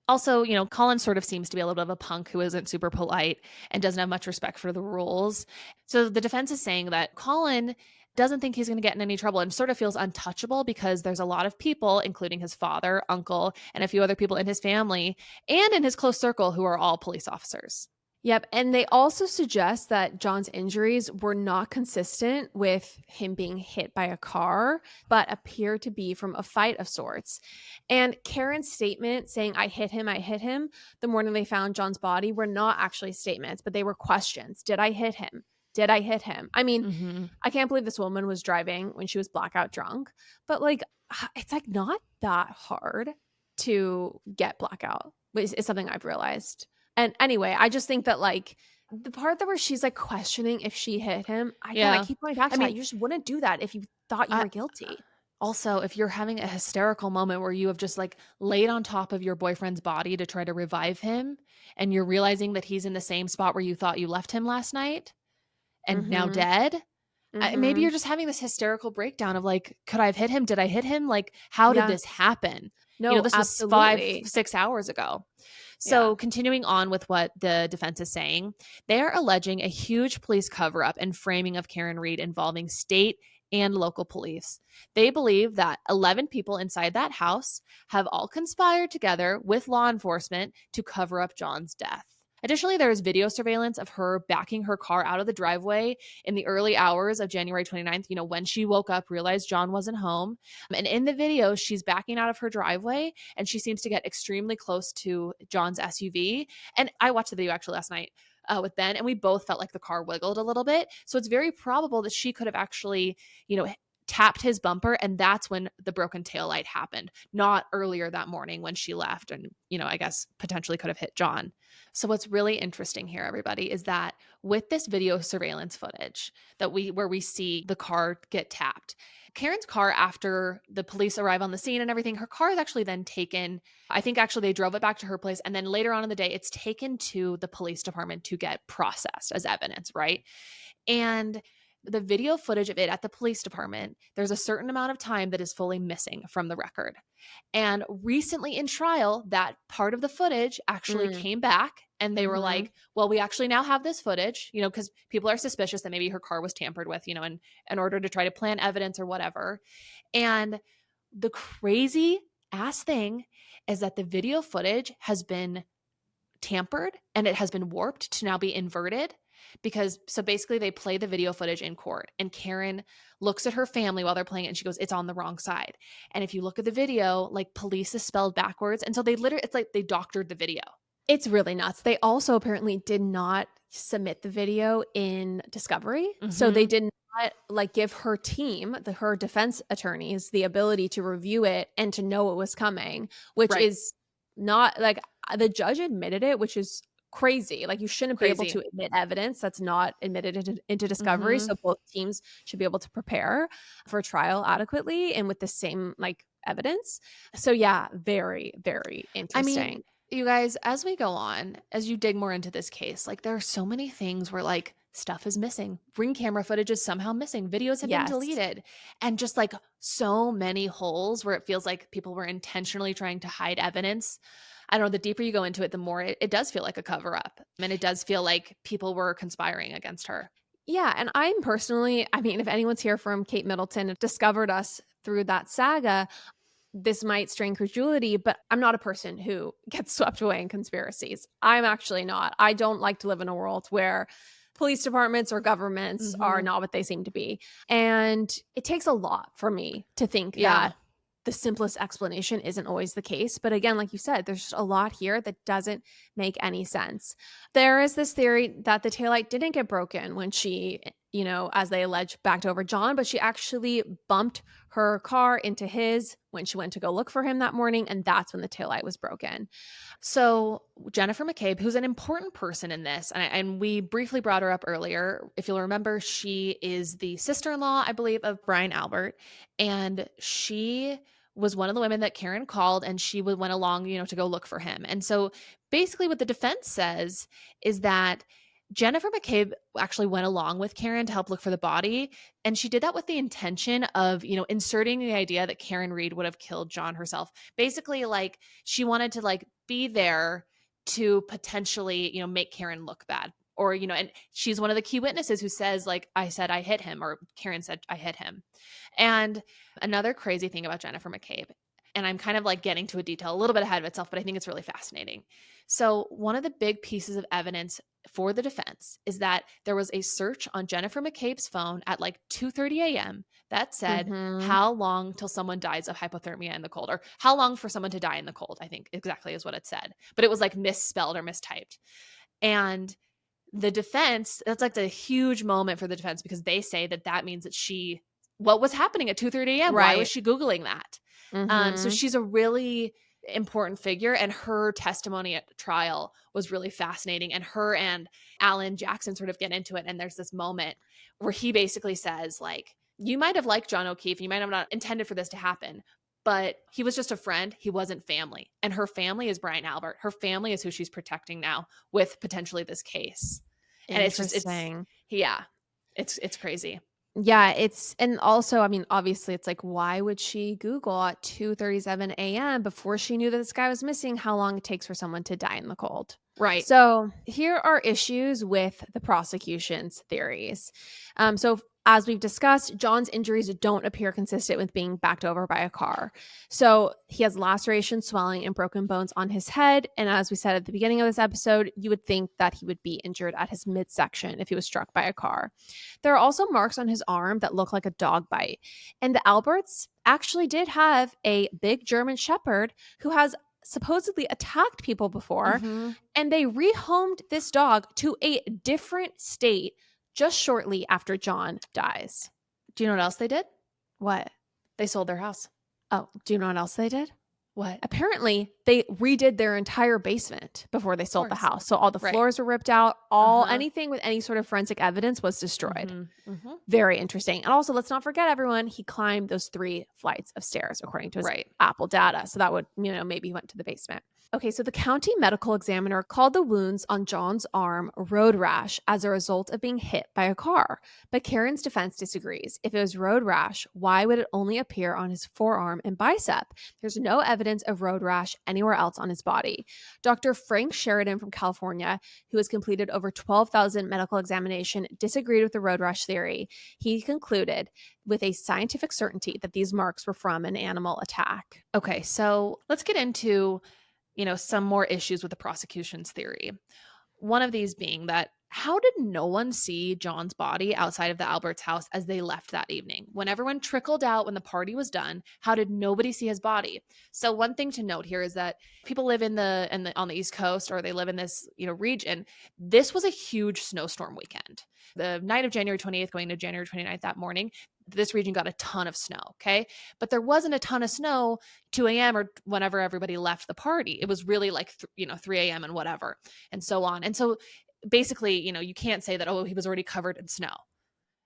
B: Also, Colin sort of seems to be a little bit of a punk who isn't super polite and doesn't have much respect for the rules. So the defense is saying that Colin doesn't think he's going to get in any trouble and sort of feels untouchable because there's a lot of people, including his father, uncle, and a few other people in his family and in his close circle who are all police officers.
A: Yep. And they also suggest that John's injuries were not consistent with him being hit by a car, but appear to be from a fight of sorts. And Karen's statement saying, I hit him, the morning they found John's body were not actually statements, but they were questions. Did I hit him? Did I hit him? I mean, I can't believe this woman was driving when she was blackout drunk, but it's not that hard to get blackout. It's something I've realized. And anyway, I just think that the part where she's questioning if she hit him, I keep going back to that. You just wouldn't do that if you thought you were guilty.
B: Also, if you're having a hysterical moment where you have just laid on top of your boyfriend's body to try to revive him, and you're realizing that he's in the same spot where you thought you left him last night and now dead, maybe you're just having this hysterical breakdown of could I have hit him? Did I hit him? How did this happen?
A: No,
B: this
A: absolutely.
B: was 5-6 hours ago. So continuing on with what the defense is saying, they are alleging a huge police cover-up and framing of Karen Read involving state and local police. They believe that 11 people inside that house have all conspired together with law enforcement to cover up John's death. Additionally, there is video surveillance of her backing her car out of the driveway in the early hours of January 29th, when she woke up, realized John wasn't home. And in the video, she's backing out of her driveway and she seems to get extremely close to John's SUV. And I watched the video actually last night with Ben, and we both felt like the car wiggled a little bit. So it's very probable that she could have actually, tapped his bumper, and that's when the broken taillight happened, not earlier that morning when she left and, I guess potentially could have hit John. So what's really interesting here, everybody, is that with this video surveillance footage where we see the car get tapped, Karen's car, after the police arrive on the scene and everything, her car is actually then taken. I think actually they drove it back to her place. And then later on in the day, it's taken to the police department to get processed as evidence, right? And the video footage of it at the police department, there's a certain amount of time that is fully missing from the record. And recently in trial, that part of the footage actually came back, and they were like, well, we actually now have this footage, because people are suspicious that maybe her car was tampered with, in order to try to plant evidence or whatever. And the crazy ass thing is that the video footage has been tampered and it has been warped to now be inverted. So basically they play the video footage in court, and Karen looks at her family while they're playing it and she goes, it's on the wrong side. And if you look at the video, like police is spelled backwards. And so it's like they doctored the video.
A: It's really nuts. They also apparently did not submit the video in discovery. So they did not give her team, her defense attorneys, the ability to review it and to know it was coming, which is not the judge admitted it, which is crazy. You shouldn't be able to admit evidence that's not admitted into discovery. So both teams should be able to prepare for trial adequately and with the same evidence. So yeah, very, very interesting.
B: I mean, you guys, as we go on, as you dig more into this case, there are so many things where stuff is missing. Ring camera footage is somehow missing. Videos have been deleted. And just so many holes where it feels like people were intentionally trying to hide evidence. I don't know, the deeper you go into it, the more it does feel like a cover up. And it does feel like people were conspiring against her.
A: Yeah. And I'm personally, if anyone's here from Kate Middleton and discovered us through that saga, this might strain credulity, but I'm not a person who gets swept away in conspiracies. I'm actually not. I don't like to live in a world where police departments or governments are not what they seem to be. And it takes a lot for me to think that the simplest explanation isn't always the case. But again, like you said, there's just a lot here that doesn't make any sense. There is this theory that the taillight didn't get broken when she, as they allege, backed over John, but she actually bumped her car into his when she went to go look for him that morning. And that's when the taillight was broken.
B: So Jennifer McCabe, who's an important person in this, and we briefly brought her up earlier. If you'll remember, she is the sister-in-law, I believe, of Brian Albert. And she was one of the women that Karen called, and she went along, to go look for him. And so basically what the defense says is that Jennifer McCabe actually went along with Karen to help look for the body. And she did that with the intention of, inserting the idea that Karen Reed would have killed John herself. Basically, she wanted to be there to potentially, make Karen look bad. Or, and she's one of the key witnesses who says, I said I hit him, or Karen said I hit him. And another crazy thing about Jennifer McCabe, and I'm kind of getting to a detail a little bit ahead of itself, but I think it's really fascinating. So one of the big pieces of evidence for the defense is that there was a search on Jennifer McCabe's phone at 2:30 a.m. that said, how long till someone dies of hypothermia in the cold, or how long for someone to die in the cold, I think exactly is what it said. But it was misspelled or mistyped. And the defense, that's a huge moment for the defense, because they say that means that what was happening at 2:30 a.m.?
A: Right.
B: Why was she Googling that? So she's a really important figure, and her testimony at the trial was really fascinating. And her and Alan Jackson sort of get into it. And there's this moment where he basically says, you might have liked John O'Keefe, you might have not intended for this to happen, but he was just a friend. He wasn't family. And her family is Brian Albert. Her family is who she's protecting now with potentially this case. And it's crazy.
A: Yeah, and also, obviously it's why would she Google at 2:37 a.m. before she knew that this guy was missing, how long it takes for someone to die in the cold?
B: Right.
A: So here are issues with the prosecution's theories. So as we've discussed, John's injuries don't appear consistent with being backed over by a car. So he has laceration, swelling, and broken bones on his head. And as we said at the beginning of this episode, you would think that he would be injured at his midsection if he was struck by a car. There are also marks on his arm that look like a dog bite. And the Alberts actually did have a big German Shepherd who has supposedly attacked people before. And they rehomed this dog to a different state just shortly after John dies.
B: Do you know what else they did?
A: What?
B: They sold their house.
A: Oh, do you know what else they did?
B: What?
A: Apparently, they redid their entire basement before they sold the
B: course.
A: house. So all the
B: Right.
A: floors were ripped out. Anything with any sort of forensic evidence was destroyed. Very interesting. And also, let's not forget, everyone, he climbed those 3 flights of stairs, according to his Apple data. So that would, maybe he went to the basement. Okay, so the county medical examiner called the wounds on John's arm road rash as a result of being hit by a car. But Karen's defense disagrees. If it was road rash, why would it only appear on his forearm and bicep? There's no evidence of road rash anywhere else on his body. Dr. Frank Sheridan from California, who has completed over 12,000 medical examinations, disagreed with the road rash theory. He concluded with a scientific certainty that these marks were from an animal attack.
B: Okay, so let's get into some more issues with the prosecution's theory. One of these being that how did no one see John's body outside of the Alberts' house as they left that evening? When everyone trickled out when the party was done, how did nobody see his body? So one thing to note here is that people live on the East Coast, or they live in this region. This was a huge snowstorm weekend. The night of January 28th going to January 29th, that morning, this region got a ton of snow, okay? But there wasn't a ton of snow 2 a.m. or whenever everybody left the party. It was really like 3 a.m. and whatever, and so on. And so basically, you can't say that, oh, he was already covered in snow.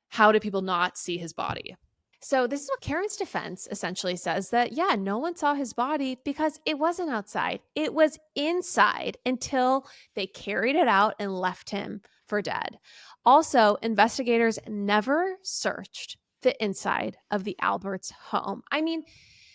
B: How did people not see his body?
A: So this is what Karen's defense essentially says, that, yeah, no one saw his body because it wasn't outside. It was inside until they carried it out and left him for dead. Also, investigators never searched the inside of the Alberts' home. I mean,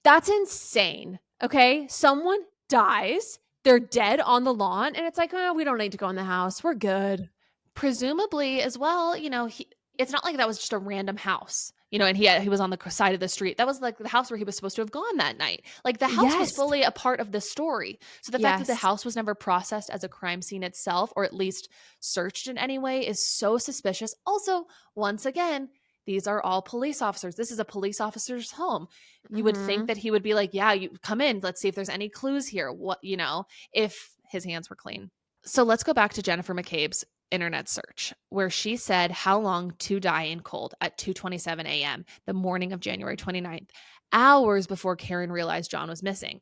A: that's insane, okay? Someone dies, they're dead on the lawn, and it's like, oh, we don't need to go in the house. We're good.
B: Presumably as well, it's not like that was just a random house, and he was on the side of the street. That was like the house where he was supposed to have gone that night. Like the house was fully a part of the story. So the fact that the house was never processed as a crime scene itself, or at least searched in any way, is so suspicious. Also, once again, these are all police officers. This is a police officer's home. You would think that he would be like, yeah, you come in. Let's see if there's any clues here. What, if his hands were clean. So let's go back to Jennifer McCabe's internet search, where she said how long to die in cold at 2:27 a.m. the morning of January 29th, hours before Karen realized John was missing.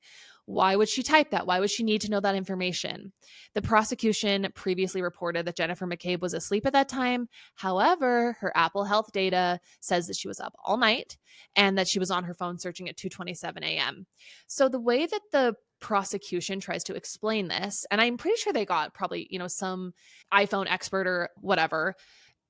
B: Why would she type that? Why would she need to know that information? The prosecution previously reported that Jennifer McCabe was asleep at that time. However, her Apple Health data says that she was up all night and that she was on her phone searching at 2:27 a.m. So the way that the prosecution tries to explain this, and I'm pretty sure they got probably, some iPhone expert or whatever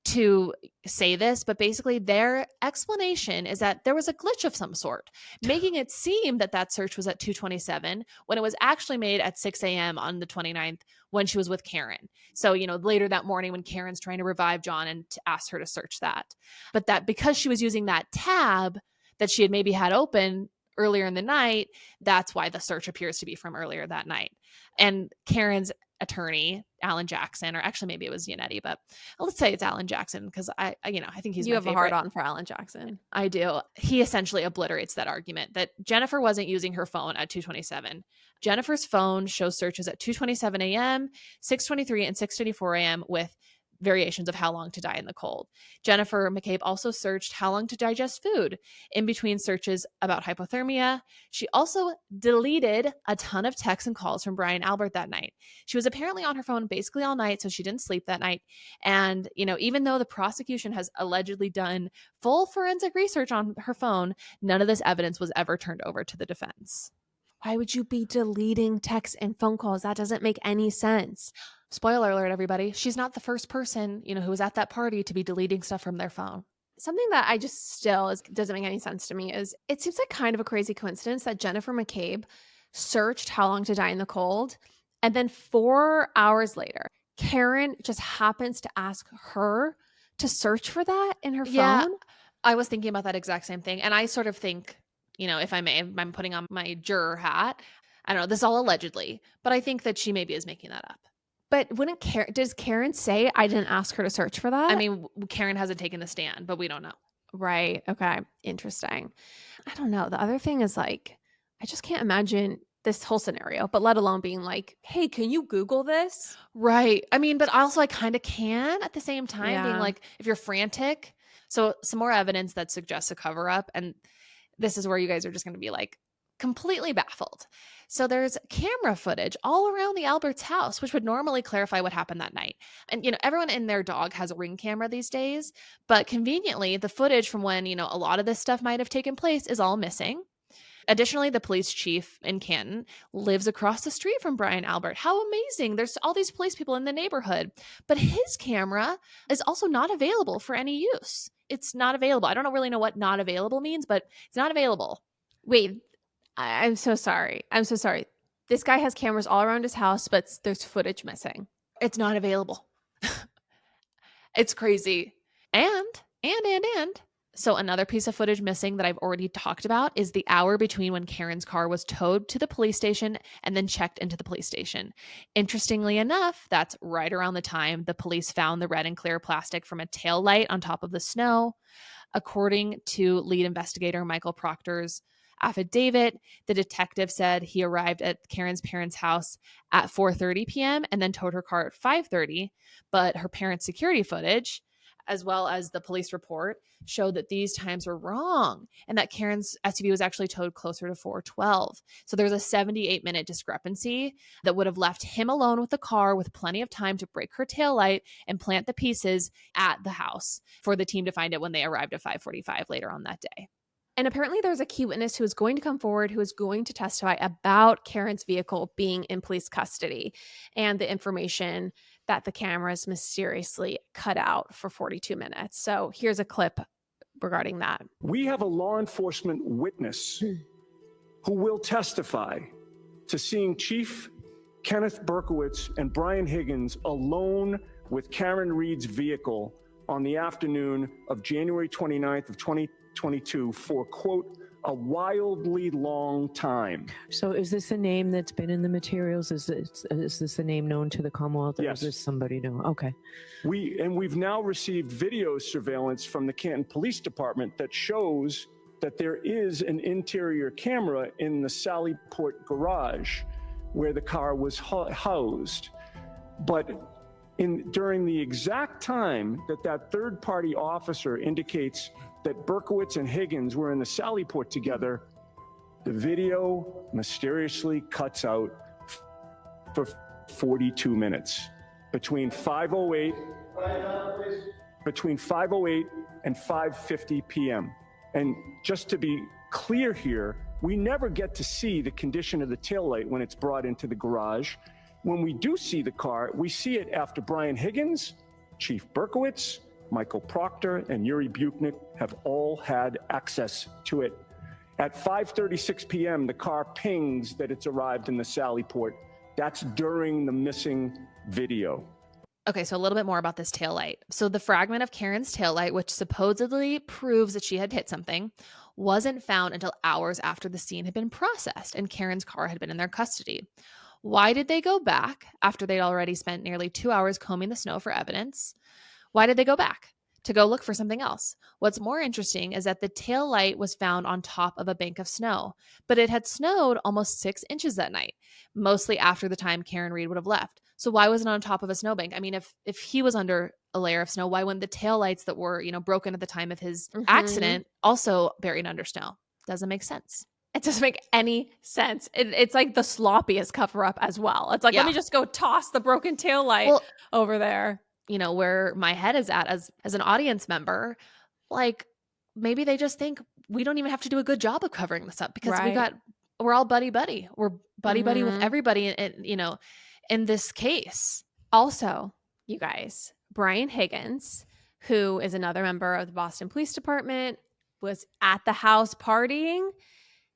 B: to say this, but basically their explanation is that there was a glitch of some sort, making it seem that that search was at 2:27 when it was actually made at 6 a.m. on the 29th when she was with Karen. So, later that morning when Karen's trying to revive John and to ask her to search that. But that because she was using that tab that she had maybe had open earlier in the night, that's why the search appears to be from earlier that night. And Karen's attorney, Alan Jackson, or actually maybe it was Yannetti, but let's say it's Alan Jackson because I think he's
A: you
B: my
A: have
B: favorite.
A: A hard on for Alan Jackson.
B: I do. He essentially obliterates that argument that Jennifer wasn't using her phone at 2:27. Jennifer's phone shows searches at 2:27 a.m., 6:23, and 6:24 a.m. with variations of how long to die in the cold. Jennifer McCabe also searched how long to digest food in between searches about hypothermia. She also deleted a ton of texts and calls from Brian Albert that night. She was apparently on her phone basically all night, so she didn't sleep that night. And, even though the prosecution has allegedly done full forensic research on her phone, none of this evidence was ever turned over to the defense.
A: Why would you be deleting texts and phone calls? That doesn't make any sense.
B: Spoiler alert, everybody. She's not the first person, who was at that party to be deleting stuff from their phone.
A: Something that I just still doesn't make any sense to me is it seems like kind of a crazy coincidence that Jennifer McCabe searched how long to die in the cold, and then 4 hours later, Karen just happens to ask her to search for that in her phone.
B: Yeah, I was thinking about that exact same thing. And I sort of think, if I may, I'm putting on my juror hat. I don't know, this is all allegedly, but I think that she maybe is making that up.
A: But does Karen say, I didn't ask her to search for that?
B: I mean, Karen hasn't taken the stand, but we don't know.
A: Right. Okay. Interesting. I don't know. The other thing is I just can't imagine this whole scenario, but let alone being like, hey, can you Google this?
B: Right. I mean, but also I kind of can at the same time being like, if you're frantic, So some more evidence that suggests a cover up. And this is where you guys are just going to be like completely baffled. So there's camera footage all around the Alberts house, which would normally clarify what happened that night. And, everyone and their dog has a Ring camera these days, but conveniently, the footage from when, a lot of this stuff might have taken place is all missing. Additionally, the police chief in Canton lives across the street from Brian Albert. How amazing. There's all these police people in the neighborhood, but his camera is also not available for any use. It's not available. I don't really know what not available means, but it's not available.
A: Wait, I'm so sorry. I'm so sorry. This guy has cameras all around his house, but there's footage missing.
B: It's not available. It's crazy. And. So another piece of footage missing that I've already talked about is the hour between when Karen's car was towed to the police station and then checked into the police station. Interestingly enough, that's right around the time the police found the red and clear plastic from a tail light on top of the snow. According to lead investigator Michael Proctor's affidavit, the detective said he arrived at Karen's parents' house at 4:30 p.m. and then towed her car at 5:30, but her parents' security footage, as well as the police report, showed that these times were wrong and that Karen's SUV was actually towed closer to 4:12. So there's a 78-minute discrepancy that would have left him alone with the car with plenty of time to break her taillight and plant the pieces at the house for the team to find it when they arrived at 5:45 later on that day.
A: And apparently there's a key witness who is going to come forward who is going to testify about Karen's vehicle being in police custody and the information that the cameras mysteriously cut out for 42 minutes. So here's a clip regarding that.
E: We have a law enforcement witness who will testify to seeing Chief Kenneth Berkowitz and Brian Higgins alone with Karen Reed's vehicle on the afternoon of January 29th of 2022 for, quote, a wildly long time.
F: So is this a name that's been in the materials? Is this a name known to the Commonwealth? Or
E: Yes.
F: Is this somebody new? Okay.
E: We've now received video surveillance from the Canton Police Department that shows that there is an interior camera in the Sallyport garage where the car was housed. But during the exact time that third-party officer indicates that Berkowitz and Higgins were in the Sallyport together, the video mysteriously cuts out for 42 minutes between 5:08 and 5:50 p.m. And just to be clear here, we never get to see the condition of the taillight when it's brought into the garage. When we do see the car, we see it after Brian Higgins, Chief Berkowitz, Michael Proctor, and Yuri Buchnick have all had access to it. At 5:36 p.m., the car pings that it's arrived in the Sallyport. That's during the missing video.
B: Okay, so a little bit more about this taillight. So the fragment of Karen's taillight, which supposedly proves that she had hit something, wasn't found until hours after the scene had been processed and Karen's car had been in their custody. Why did they go back after they'd already spent nearly 2 hours combing the snow for evidence? Why did they go back? To go look for something else. What's more interesting is that the tail light was found on top of a bank of snow, but it had snowed almost 6 inches that night, mostly after the time Karen Reed would have left. So why was it on top of a snowbank? I mean, if he was under a layer of snow, why wouldn't the tail lights that were, broken at the time of his accident also buried under snow? Doesn't make sense.
A: It doesn't make any sense. It's like the sloppiest cover up as well. It's like, let me just go toss the broken tail light over there.
B: Where my head is at as an audience member, like maybe they just think we don't even have to do a good job of covering this up because we're all buddy. We're buddy with everybody in this case.
A: Also, you guys, Brian Higgins, who is another member of the Boston Police Department, was at the house partying.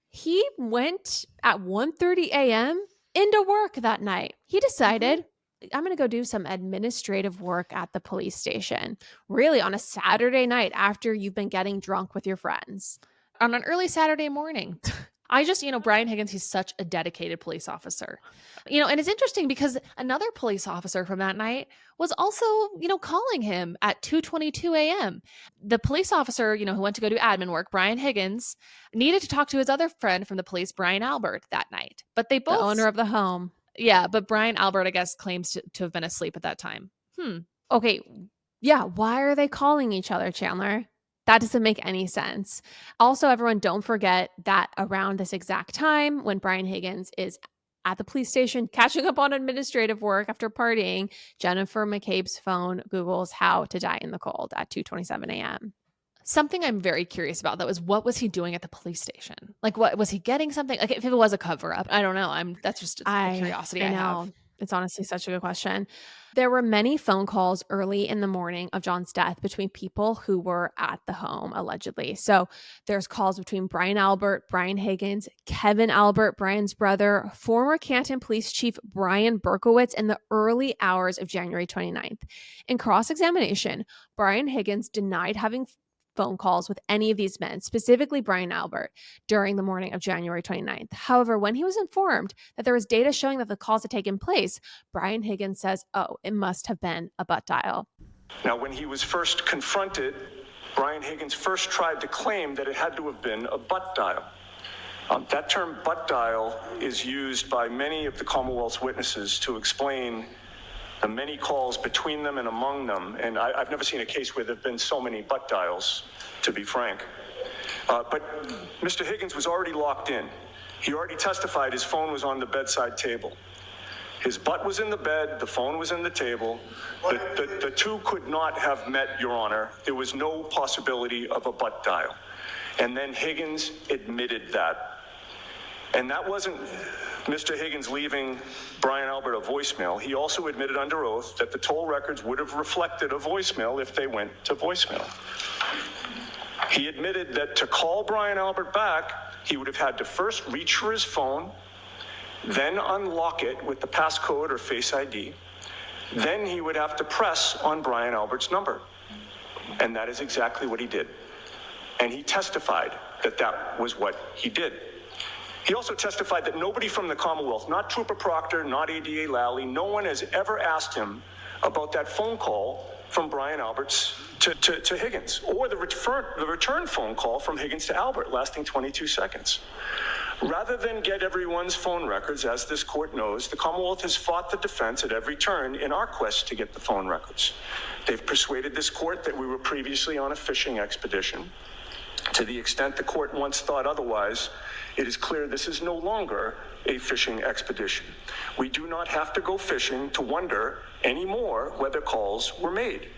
A: He went at 1:30 a.m. into work that night. He decided, I'm going to go do some administrative work at the police station, really on a Saturday night after you've been getting drunk with your friends.
B: On an early Saturday morning. I just, Brian Higgins, he's such a dedicated police officer. And it's interesting because another police officer from that night was also, calling him at 2:22 a.m. The police officer, who went to go do admin work, Brian Higgins, needed to talk to his other friend from the police, Brian Albert, that night. But they both...
A: The owner of the home.
B: Yeah, but Brian Albert, I guess, claims to have been asleep at that time.
A: Okay. Yeah. Why are they calling each other, Chandler? That doesn't make any sense. Also, everyone, don't forget that around this exact time when Brian Higgins is at the police station catching up on administrative work after partying, Jennifer McCabe's phone Googles how to die in the cold at 2:27 a.m.
B: Something I'm very curious about, though, is what was he doing at the police station? Like, what was he getting something? Like, if it was a cover up, I don't know. That's just a curiosity I have.
A: It's honestly such a good question. There were many phone calls early in the morning of John's death between people who were at the home, allegedly. So there's calls between Brian Albert, Brian Higgins, Kevin Albert, Brian's brother, former Canton Police Chief Brian Berkowitz in the early hours of January 29th. In cross-examination, Brian Higgins denied having phone calls with any of these men, specifically Brian Albert, during the morning of January 29th. However, when he was informed that there was data showing that the calls had taken place, Brian Higgins says, oh, it must have been a butt dial.
E: Now, when he was first confronted, Brian Higgins first tried to claim that it had to have been a butt dial. That term butt dial is used by many of the Commonwealth's witnesses to explain the many calls between them and among them, and I've never seen a case where there have been so many butt dials, to be frank. But Mr. Higgins was already locked in. He already testified his phone was on the bedside table. His butt was in the bed, the phone was in the table. The two could not have met, Your Honor. There was no possibility of a butt dial. And then Higgins admitted that. And that wasn't Mr. Higgins leaving Brian Albert a voicemail. He also admitted under oath that the toll records would have reflected a voicemail if they went to voicemail. He admitted that to call Brian Albert back, he would have had to first reach for his phone, then unlock it with the passcode or Face ID. Then he would have to press on Brian Albert's number. And that is exactly what he did. And he testified that that was what he did. He also testified that nobody from the Commonwealth, not Trooper Proctor, not ADA Lally, no one has ever asked him about that phone call from Brian Alberts to Higgins, or the return phone call from Higgins to Albert lasting 22 seconds. Rather than get everyone's phone records, as this court knows, the Commonwealth has fought the defense at every turn in our quest to get the phone records. They've persuaded this court that we were previously on a fishing expedition. To the extent the court once thought otherwise, it is clear this is no longer a fishing expedition. We do not have to go fishing to wonder anymore whether calls were made.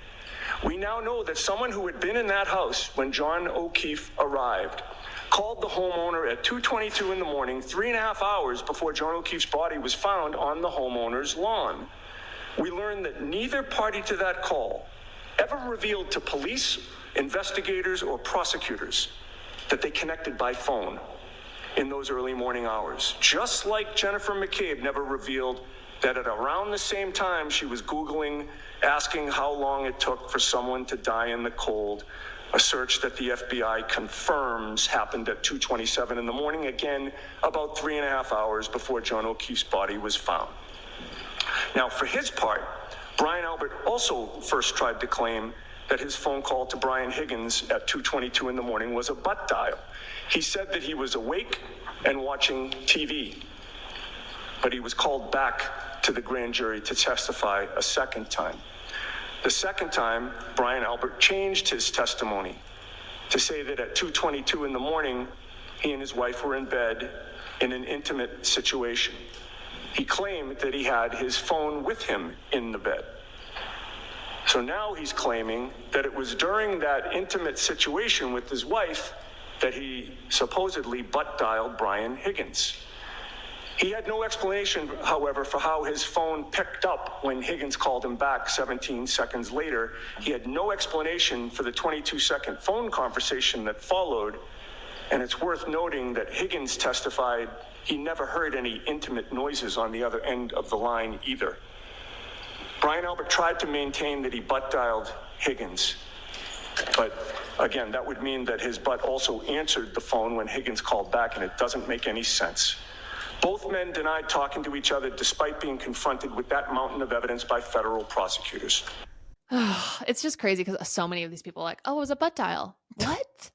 E: We now know that someone who had been in that house when John O'Keefe arrived called the homeowner at 2:22 in the morning, 3.5 hours before John O'Keefe's body was found on the homeowner's lawn. We learned that neither party to that call ever revealed to police, investigators, or prosecutors that they connected by phone in those early morning hours. Just like Jennifer McCabe never revealed that at around the same time she was Googling, asking how long it took for someone to die in the cold, a search that the FBI confirms happened at 2:27 in the morning, again, about 3.5 hours before John O'Keefe's body was found. Now, for his part, Brian Albert also first tried to claim that his phone call to Brian Higgins at 2:22 in the morning was a butt dial. He said that he was awake and watching TV, but he was called back to the grand jury to testify a second time. The second time, Brian Albert changed his testimony to say that at 2:22 in the morning, he and his wife were in bed in an intimate situation. He claimed that he had his phone with him in the bed. So now he's claiming that it was during that intimate situation with his wife that he supposedly butt dialed Brian Higgins. He had no explanation, however, for how his phone picked up when Higgins called him back 17 seconds later. He had no explanation for the 22-second phone conversation that followed. And it's worth noting that Higgins testified he never heard any intimate noises on the other end of the line either. Brian Albert tried to maintain that he butt dialed Higgins. But again, that would mean that his butt also answered the phone when Higgins called back, and it doesn't make any sense. Both men denied talking to each other despite being confronted with that mountain of evidence by federal prosecutors.
B: It's just crazy because so many of these people are like, oh, it was a butt dial. What?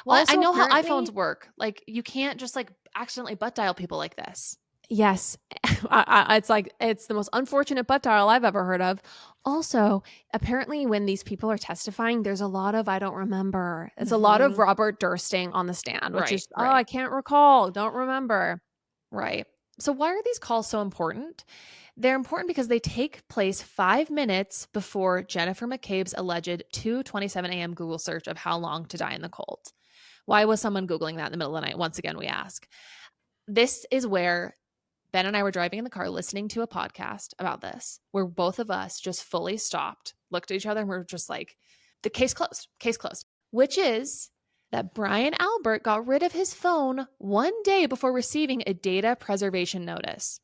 B: Well,
A: Also,
B: I know how
A: apparently-
B: iPhones work. Like, you can't just like accidentally butt dial people like this.
A: Yes. It's the most unfortunate butt dial I've ever heard of. Also, apparently when these people are testifying, there's a lot of I don't remember. It's a lot of Robert Dursting on the stand, which is, oh, I can't recall, don't remember.
B: Right. So why are these calls so important? They're important because they take place 5 minutes before Jennifer McCabe's alleged 2:27 a.m. Google search of how long to die in the cold. Why was someone Googling that in the middle of the night? Once again, we ask. This is where Ben and I were driving in the car listening to a podcast about this, where both of us just fully stopped, looked at each other, and we're just like, the case closed, which is that Brian Albert got rid of his phone 1 day before receiving a data preservation notice,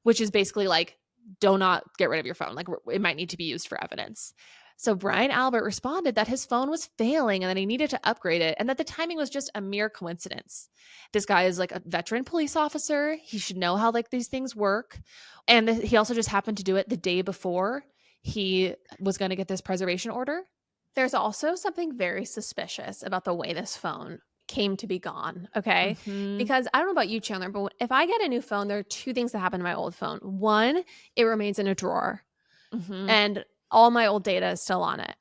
B: which is basically like, do not get rid of your phone. Like, it might need to be used for evidence. So Brian Albert responded that his phone was failing and that he needed to upgrade it and that the timing was just a mere coincidence. This guy is like a veteran police officer. He should know how like these things work. And he also just happened to do it the day before he was going to get this preservation order.
A: There's also something very suspicious about the way this phone came to be gone, okay? Because I don't know about you, Chandler, but if I get a new phone, there are two things that happen to my old phone. One, it remains in a drawer. And all my old data is still on it.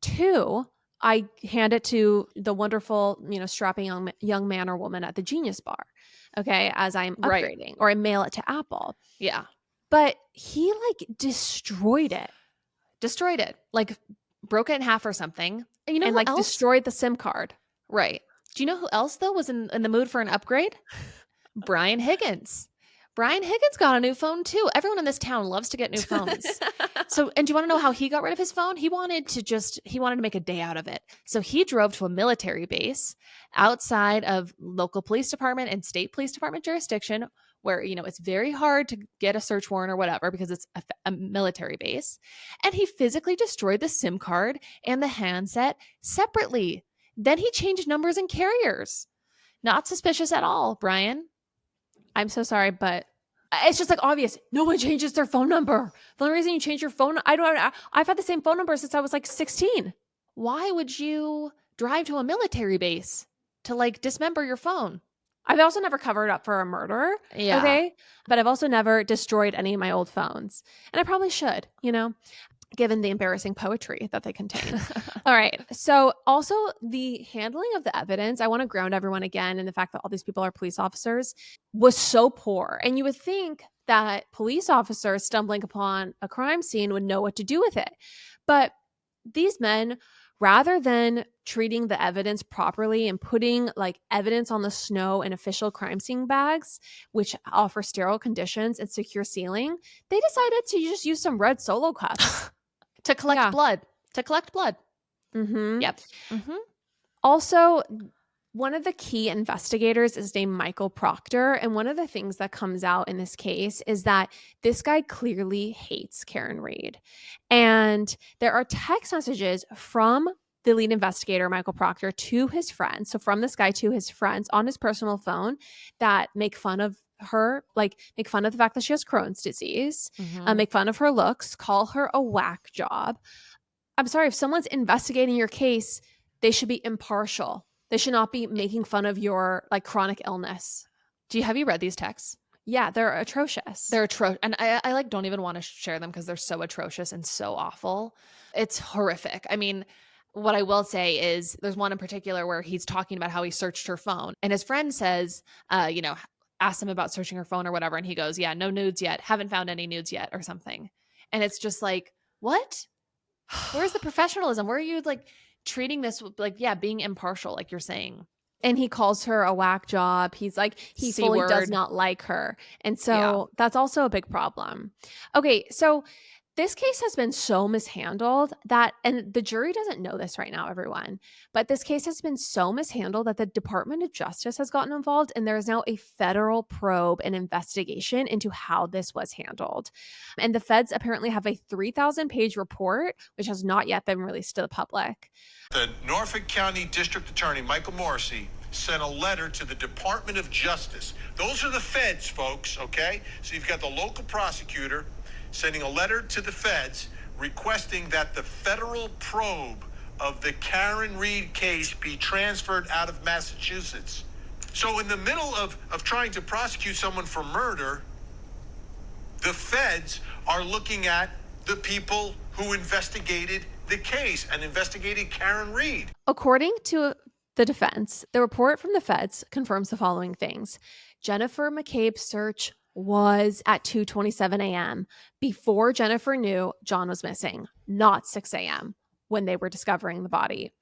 A: Two, I hand it to the wonderful, strapping young man or woman at the Genius Bar, okay, as I'm upgrading, or I mail it to Apple.
B: Yeah.
A: But he like destroyed it,
B: like broke it in half or something. And
A: and like destroyed the SIM card.
B: Right. Do you know who else though was in the mood for an upgrade? Brian Higgins. Brian Higgins got a new phone too. Everyone in this town loves to get new phones. And do you want to know how he got rid of his phone? He wanted to make a day out of it. So he drove to a military base outside of local police department and state police department jurisdiction where, it's very hard to get a search warrant or whatever because it's a military base. And he physically destroyed the SIM card and the handset separately. Then he changed numbers and carriers. Not suspicious at all, Brian.
A: I'm so sorry, but it's just like obvious. No one changes their phone number. The only reason you change your phone, I've had the same phone number since I was like 16.
B: Why would you drive to a military base to like dismember your phone?
A: I've also never covered up for a murder.
B: Yeah.
A: Okay. But I've also never destroyed any of my old phones. And I probably should, given the embarrassing poetry that they contain. All right. So also the handling of the evidence, I want to ground everyone again in the fact that all these people are police officers, was so poor. And you would think that police officers stumbling upon a crime scene would know what to do with it. But these men, rather than treating the evidence properly and putting like evidence on the snow in official crime scene bags, which offer sterile conditions and secure sealing, they decided to just use some red Solo cups.
B: To collect blood.
A: Mm-hmm.
B: Yep.
A: Also, one of the key investigators is named Michael Proctor. And one of the things that comes out in this case is that this guy clearly hates Karen Reed. And there are text messages from the lead investigator, Michael Proctor, to his friends. So from this guy to his friends on his personal phone that make fun of her, like make fun of the fact that she has Crohn's disease, make fun of her looks, call her a whack job. I'm sorry, if someone's investigating your case, they should be impartial. They should not be making fun of your like chronic illness.
B: Have you read these texts?
A: Yeah, they're atrocious.
B: They're atrocious. And I like don't even want to share them because they're so atrocious and so awful. It's horrific. I mean, what I will say is there's one in particular where he's talking about how he searched her phone and his friend says, asked him about searching her phone or whatever. And he goes, yeah, no nudes yet. Haven't found any nudes yet or something. And it's just like, what? Where's the professionalism? Where are you like treating this like, being impartial, like you're saying?
A: And he calls her a whack job. He's like, he fully does not like her. And so that's also a big problem. Okay, so this case has been so mishandled that, and the jury doesn't know this right now, everyone, but this case has been so mishandled that the Department of Justice has gotten involved, and there is now a federal probe and investigation into how this was handled. And the feds apparently have a 3,000-page report, which has not yet been released to the public.
G: The Norfolk County District Attorney, Michael Morrissey, sent a letter to the Department of Justice. Those are the feds, folks, okay? So you've got the local prosecutor sending a letter to the feds requesting that the federal probe of the Karen Reed case be transferred out of Massachusetts. So in the middle of trying to prosecute someone for murder, the feds are looking at the people who investigated the case and investigated Karen Reed.
A: According to the defense, the report from the feds confirms the following things. Jennifer McCabe's search was at 2:27 a.m. before Jennifer knew John was missing, not 6 a.m. when they were discovering the body.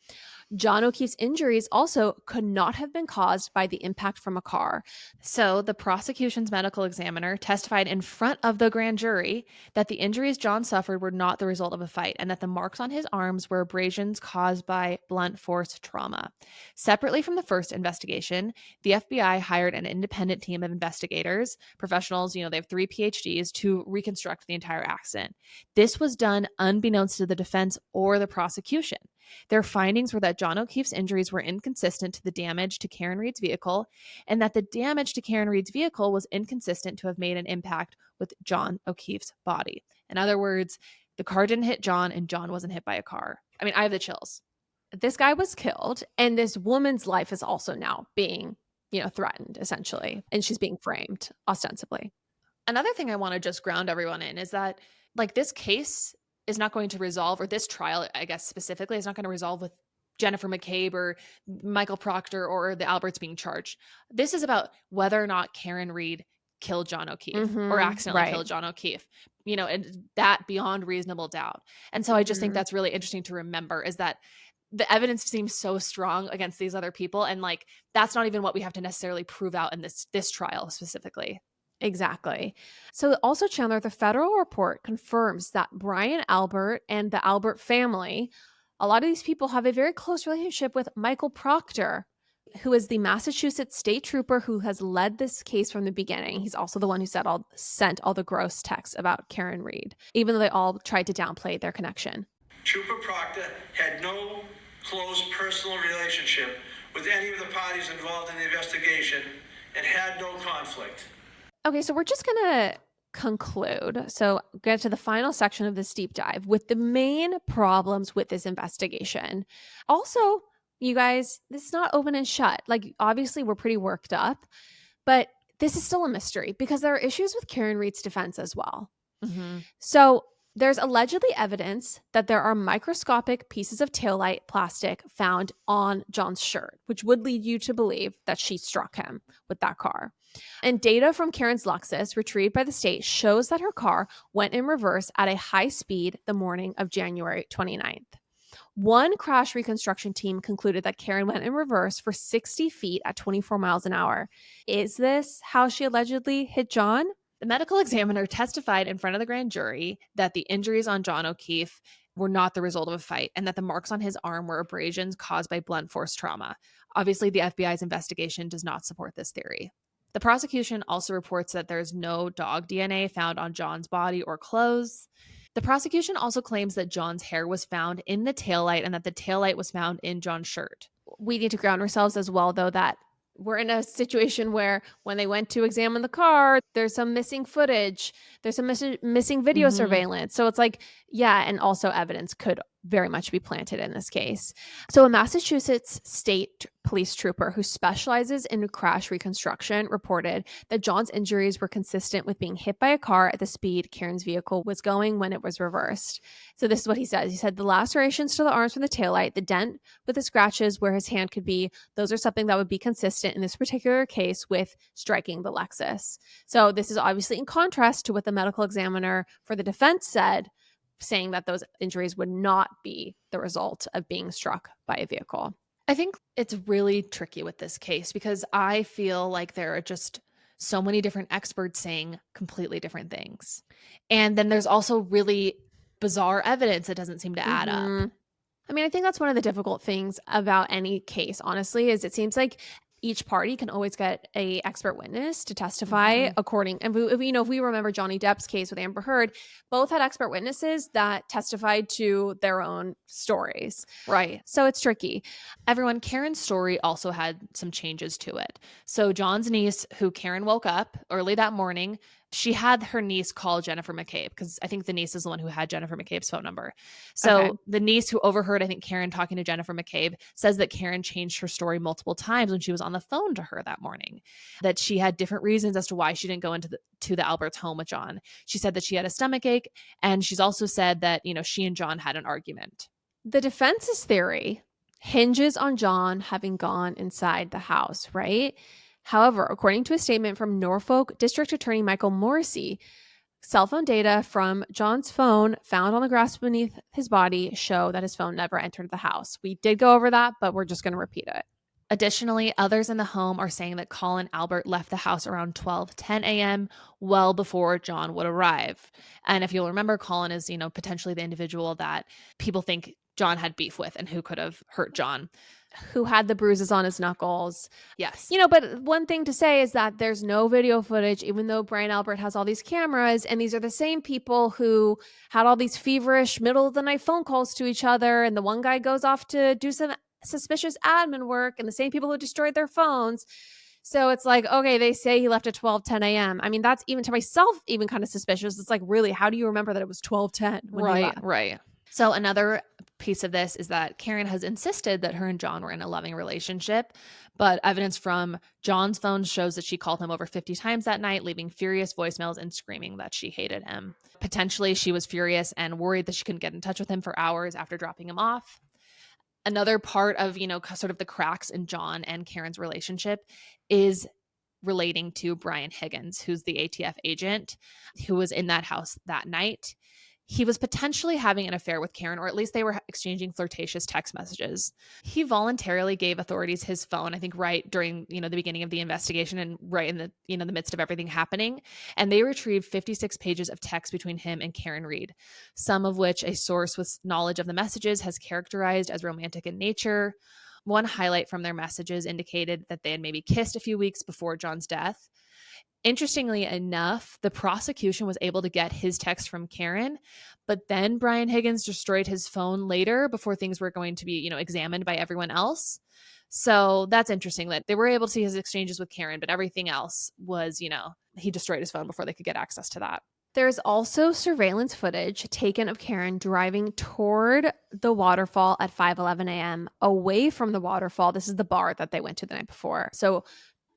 A: John O'Keefe's injuries also could not have been caused by the impact from a car.
B: So the prosecution's medical examiner testified in front of the grand jury that the injuries John suffered were not the result of a fight and that the marks on his arms were abrasions caused by blunt force trauma. Separately from the first investigation, the FBI hired an independent team of investigators, professionals, they have 3 PhDs, to reconstruct the entire accident. This was done unbeknownst to the defense or the prosecution. Their findings were that John O'Keefe's injuries were inconsistent to the damage to Karen Reed's vehicle, and that the damage to Karen Reed's vehicle was inconsistent to have made an impact with John O'Keefe's body. In other words, the car didn't hit John, and John wasn't hit by a car. I mean, I have the chills.
A: This guy was killed, and this woman's life is also now being, threatened, essentially, and she's being framed, ostensibly.
B: Another thing I want to just ground everyone in is that, this case is not going to resolve, or this trial, I guess specifically, is not going to resolve with Jennifer McCabe or Michael Proctor or the Alberts being charged. This is about whether or not Karen Reed killed John O'Keefe or accidentally killed John O'Keefe, and that beyond reasonable doubt. And so I just think that's really interesting to remember, is that the evidence seems so strong against these other people. And that's not even what we have to necessarily prove out in this trial specifically.
A: Exactly. So also, Chandler, the federal report confirms that Brian Albert and the Albert family, a lot of these people have a very close relationship with Michael Proctor, who is the Massachusetts state trooper who has led this case from the beginning. He's also the one who sent all the gross texts about Karen Reed, even though they all tried to downplay their connection.
H: Trooper Proctor had no close personal relationship with any of the parties involved in the investigation and had no conflict.
A: Okay, so we're just going to conclude. So get to the final section of this deep dive with the main problems with this investigation. Also, you guys, this is not open and shut. Obviously, we're pretty worked up, but this is still a mystery because there are issues with Karen Reed's defense as well.
B: Mm-hmm.
A: So there's allegedly evidence that there are microscopic pieces of taillight plastic found on John's shirt, which would lead you to believe that she struck him with that car. And data from Karen's Lexus retrieved by the state shows that her car went in reverse at a high speed the morning of January 29th. One crash reconstruction team concluded that Karen went in reverse for 60 feet at 24 miles an hour. Is this how she allegedly hit John?
B: The medical examiner testified in front of the grand jury that the injuries on John O'Keefe were not the result of a fight and that the marks on his arm were abrasions caused by blunt force trauma. Obviously, the FBI's investigation does not support this theory. The prosecution also reports that there's no dog DNA found on John's body or clothes. The prosecution also claims that John's hair was found in the taillight and that the taillight was found in John's shirt.
A: We need to ground ourselves as well, though, that we're in a situation where when they went to examine the car, there's some missing footage. There's some missing video surveillance. So it's and also evidence could very much be planted in this case. So a Massachusetts state police trooper who specializes in crash reconstruction reported that John's injuries were consistent with being hit by a car at the speed Karen's vehicle was going when it was reversed. So this is what he says. He said the lacerations to the arms from the taillight, the dent with the scratches where his hand could be, those are something that would be consistent in this particular case with striking the Lexus. So this is obviously in contrast to what the medical examiner for the defense said, saying that those injuries would not be the result of being struck by a vehicle.
B: I think it's really tricky with this case because I feel like there are just so many different experts saying completely different things. And then there's also really bizarre evidence that doesn't seem to add up.
A: I mean, I think that's one of the difficult things about any case, honestly, is it seems like each party can always get a expert witness to testify according. And if we remember Johnny Depp's case with Amber Heard, both had expert witnesses that testified to their own stories.
B: Right.
A: So it's tricky.
B: Everyone, Karen's story also had some changes to it. So John's niece, who Karen woke up early that morning, she had her niece call Jennifer McCabe, because I think the niece is the one who had Jennifer McCabe's phone number. So
A: Okay.
B: the niece who overheard, I think, Karen talking to Jennifer McCabe says that Karen changed her story multiple times when she was on the phone to her that morning, that she had different reasons as to why she didn't go into the Alberts' home with John. She said that she had a stomach ache, and she's also said that, she and John had an argument.
A: The defense's theory hinges on John having gone inside the house, right? However, according to a statement from Norfolk District Attorney Michael Morrissey, cell phone data from John's phone found on the grass beneath his body show that his phone never entered the house. We did go over that, but we're just going to repeat it.
B: Additionally, others in the home are saying that Colin Albert left the house around 12:10 a.m., well before John would arrive. And if you'll remember, Colin is, potentially the individual that people think John had beef with and who could have hurt John.
A: Who had the bruises on his knuckles.
B: Yes.
A: But one thing to say is that there's no video footage, even though Brian Albert has all these cameras, and these are the same people who had all these feverish middle of the night phone calls to each other, and the one guy goes off to do some suspicious admin work, and the same people who destroyed their phones. So it's like, okay, they say he left at 12:10 a.m. I mean, that's even to myself even kind of suspicious. It's like, really, how do you remember that it was 12:10 when he left?
B: Right. So another piece of this is that Karen has insisted that her and John were in a loving relationship, but evidence from John's phone shows that she called him over 50 times that night, leaving furious voicemails and screaming that she hated him. Potentially, she was furious and worried that she couldn't get in touch with him for hours after dropping him off. Another part of, sort of the cracks in John and Karen's relationship is relating to Brian Higgins, who's the ATF agent who was in that house that night. He was potentially having an affair with Karen, or at least they were exchanging flirtatious text messages. He voluntarily gave authorities his phone, I think right during, the beginning of the investigation and right in the, the midst of everything happening. And they retrieved 56 pages of text between him and Karen Reed, some of which a source with knowledge of the messages has characterized as romantic in nature. One highlight from their messages indicated that they had maybe kissed a few weeks before John's death. Interestingly enough, the prosecution was able to get his text from Karen, but then Brian Higgins destroyed his phone later before things were going to be, examined by everyone else. So that's interesting that they were able to see his exchanges with Karen, but everything else was, he destroyed his phone before they could get access to that.
A: There's also surveillance footage taken of Karen driving toward the waterfall at 5:11 a.m. away from the waterfall. This is the bar that they went to the night before. So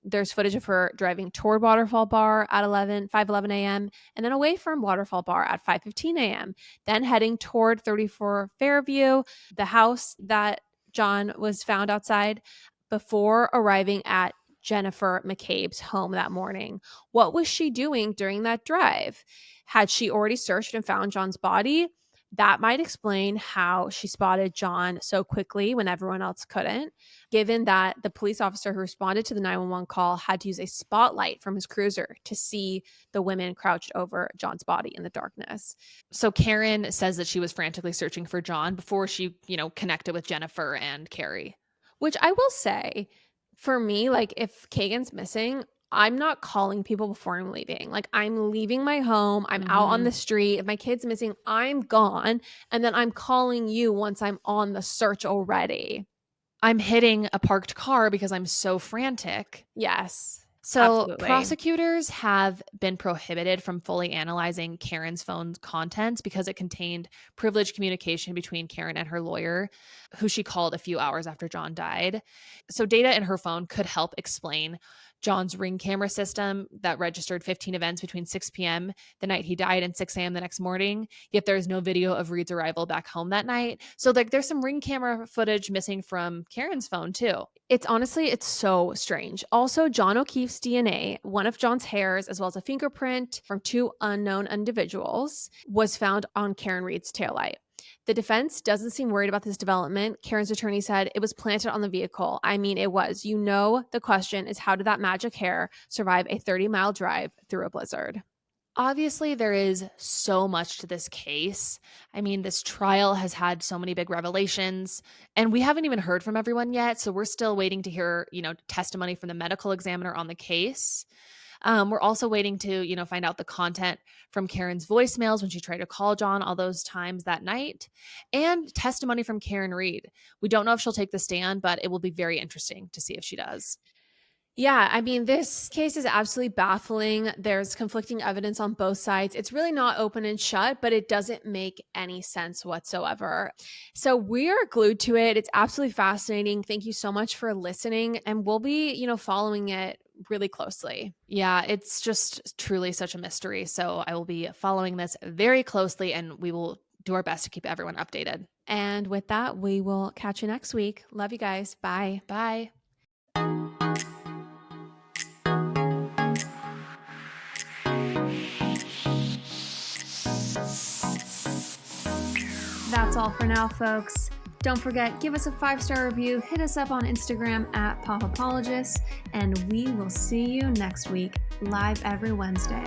A: there's footage of her driving toward Waterfall Bar at 5:11 a.m. and then away from Waterfall Bar at 5:15 a.m. Then heading toward 34 Fairview, the house that John was found outside, before arriving at Jennifer McCabe's home that morning. What was she doing during that drive? Had she already searched and found John's body? That might explain how she spotted John so quickly when everyone else couldn't, given that the police officer who responded to the 911 call had to use a spotlight from his cruiser to see the women crouched over John's body in the darkness.
B: So Karen says that she was frantically searching for John before she, connected with Jennifer and Carrie.
A: Which I will say, for me, like if Kagan's missing, I'm not calling people before I'm leaving. Like I'm leaving my home. I'm out on the street. If my kid's missing, I'm gone. And then I'm calling you once I'm on the search already.
B: I'm hitting a parked car because I'm so frantic.
A: Yes.
B: So
A: Absolutely.
B: Prosecutors have been prohibited from fully analyzing Karen's phone contents because it contained privileged communication between Karen and her lawyer, who she called a few hours after John died. So data in her phone could help explain John's Ring camera system that registered 15 events between 6 p.m. the night he died and 6 a.m. the next morning, yet there's no video of Reed's arrival back home that night. So there's some Ring camera footage missing from Karen's phone too.
A: It's so strange. Also, John O'Keefe's DNA, one of John's hairs, as well as a fingerprint from two unknown individuals, was found on Karen Reed's taillight. The defense doesn't seem worried about this development. Karen's attorney said it was planted on the vehicle. I mean, it was. The question is, how did that magic hair survive a 30-mile drive through a blizzard?
B: Obviously, there is so much to this case. I mean, this trial has had so many big revelations, and we haven't even heard from everyone yet. So we're still waiting to hear, testimony from the medical examiner on the case. We're also waiting to, find out the content from Karen's voicemails when she tried to call John all those times that night, and testimony from Karen Reed. We don't know if she'll take the stand, but it will be very interesting to see if she does.
A: Yeah, I mean, this case is absolutely baffling. There's conflicting evidence on both sides. It's really not open and shut, but it doesn't make any sense whatsoever. So we're glued to it. It's absolutely fascinating. Thank you so much for listening. And we'll be, following it really closely.
B: Yeah, it's just truly such a mystery. So I will be following this very closely, and we will do our best to keep everyone updated.
A: And with that, we will catch you next week. Love you guys. Bye.
B: Bye.
A: That's all for now, folks. Don't forget, give us a 5-star review, hit us up on Instagram at Popapologists, and we will see you next week, live every Wednesday.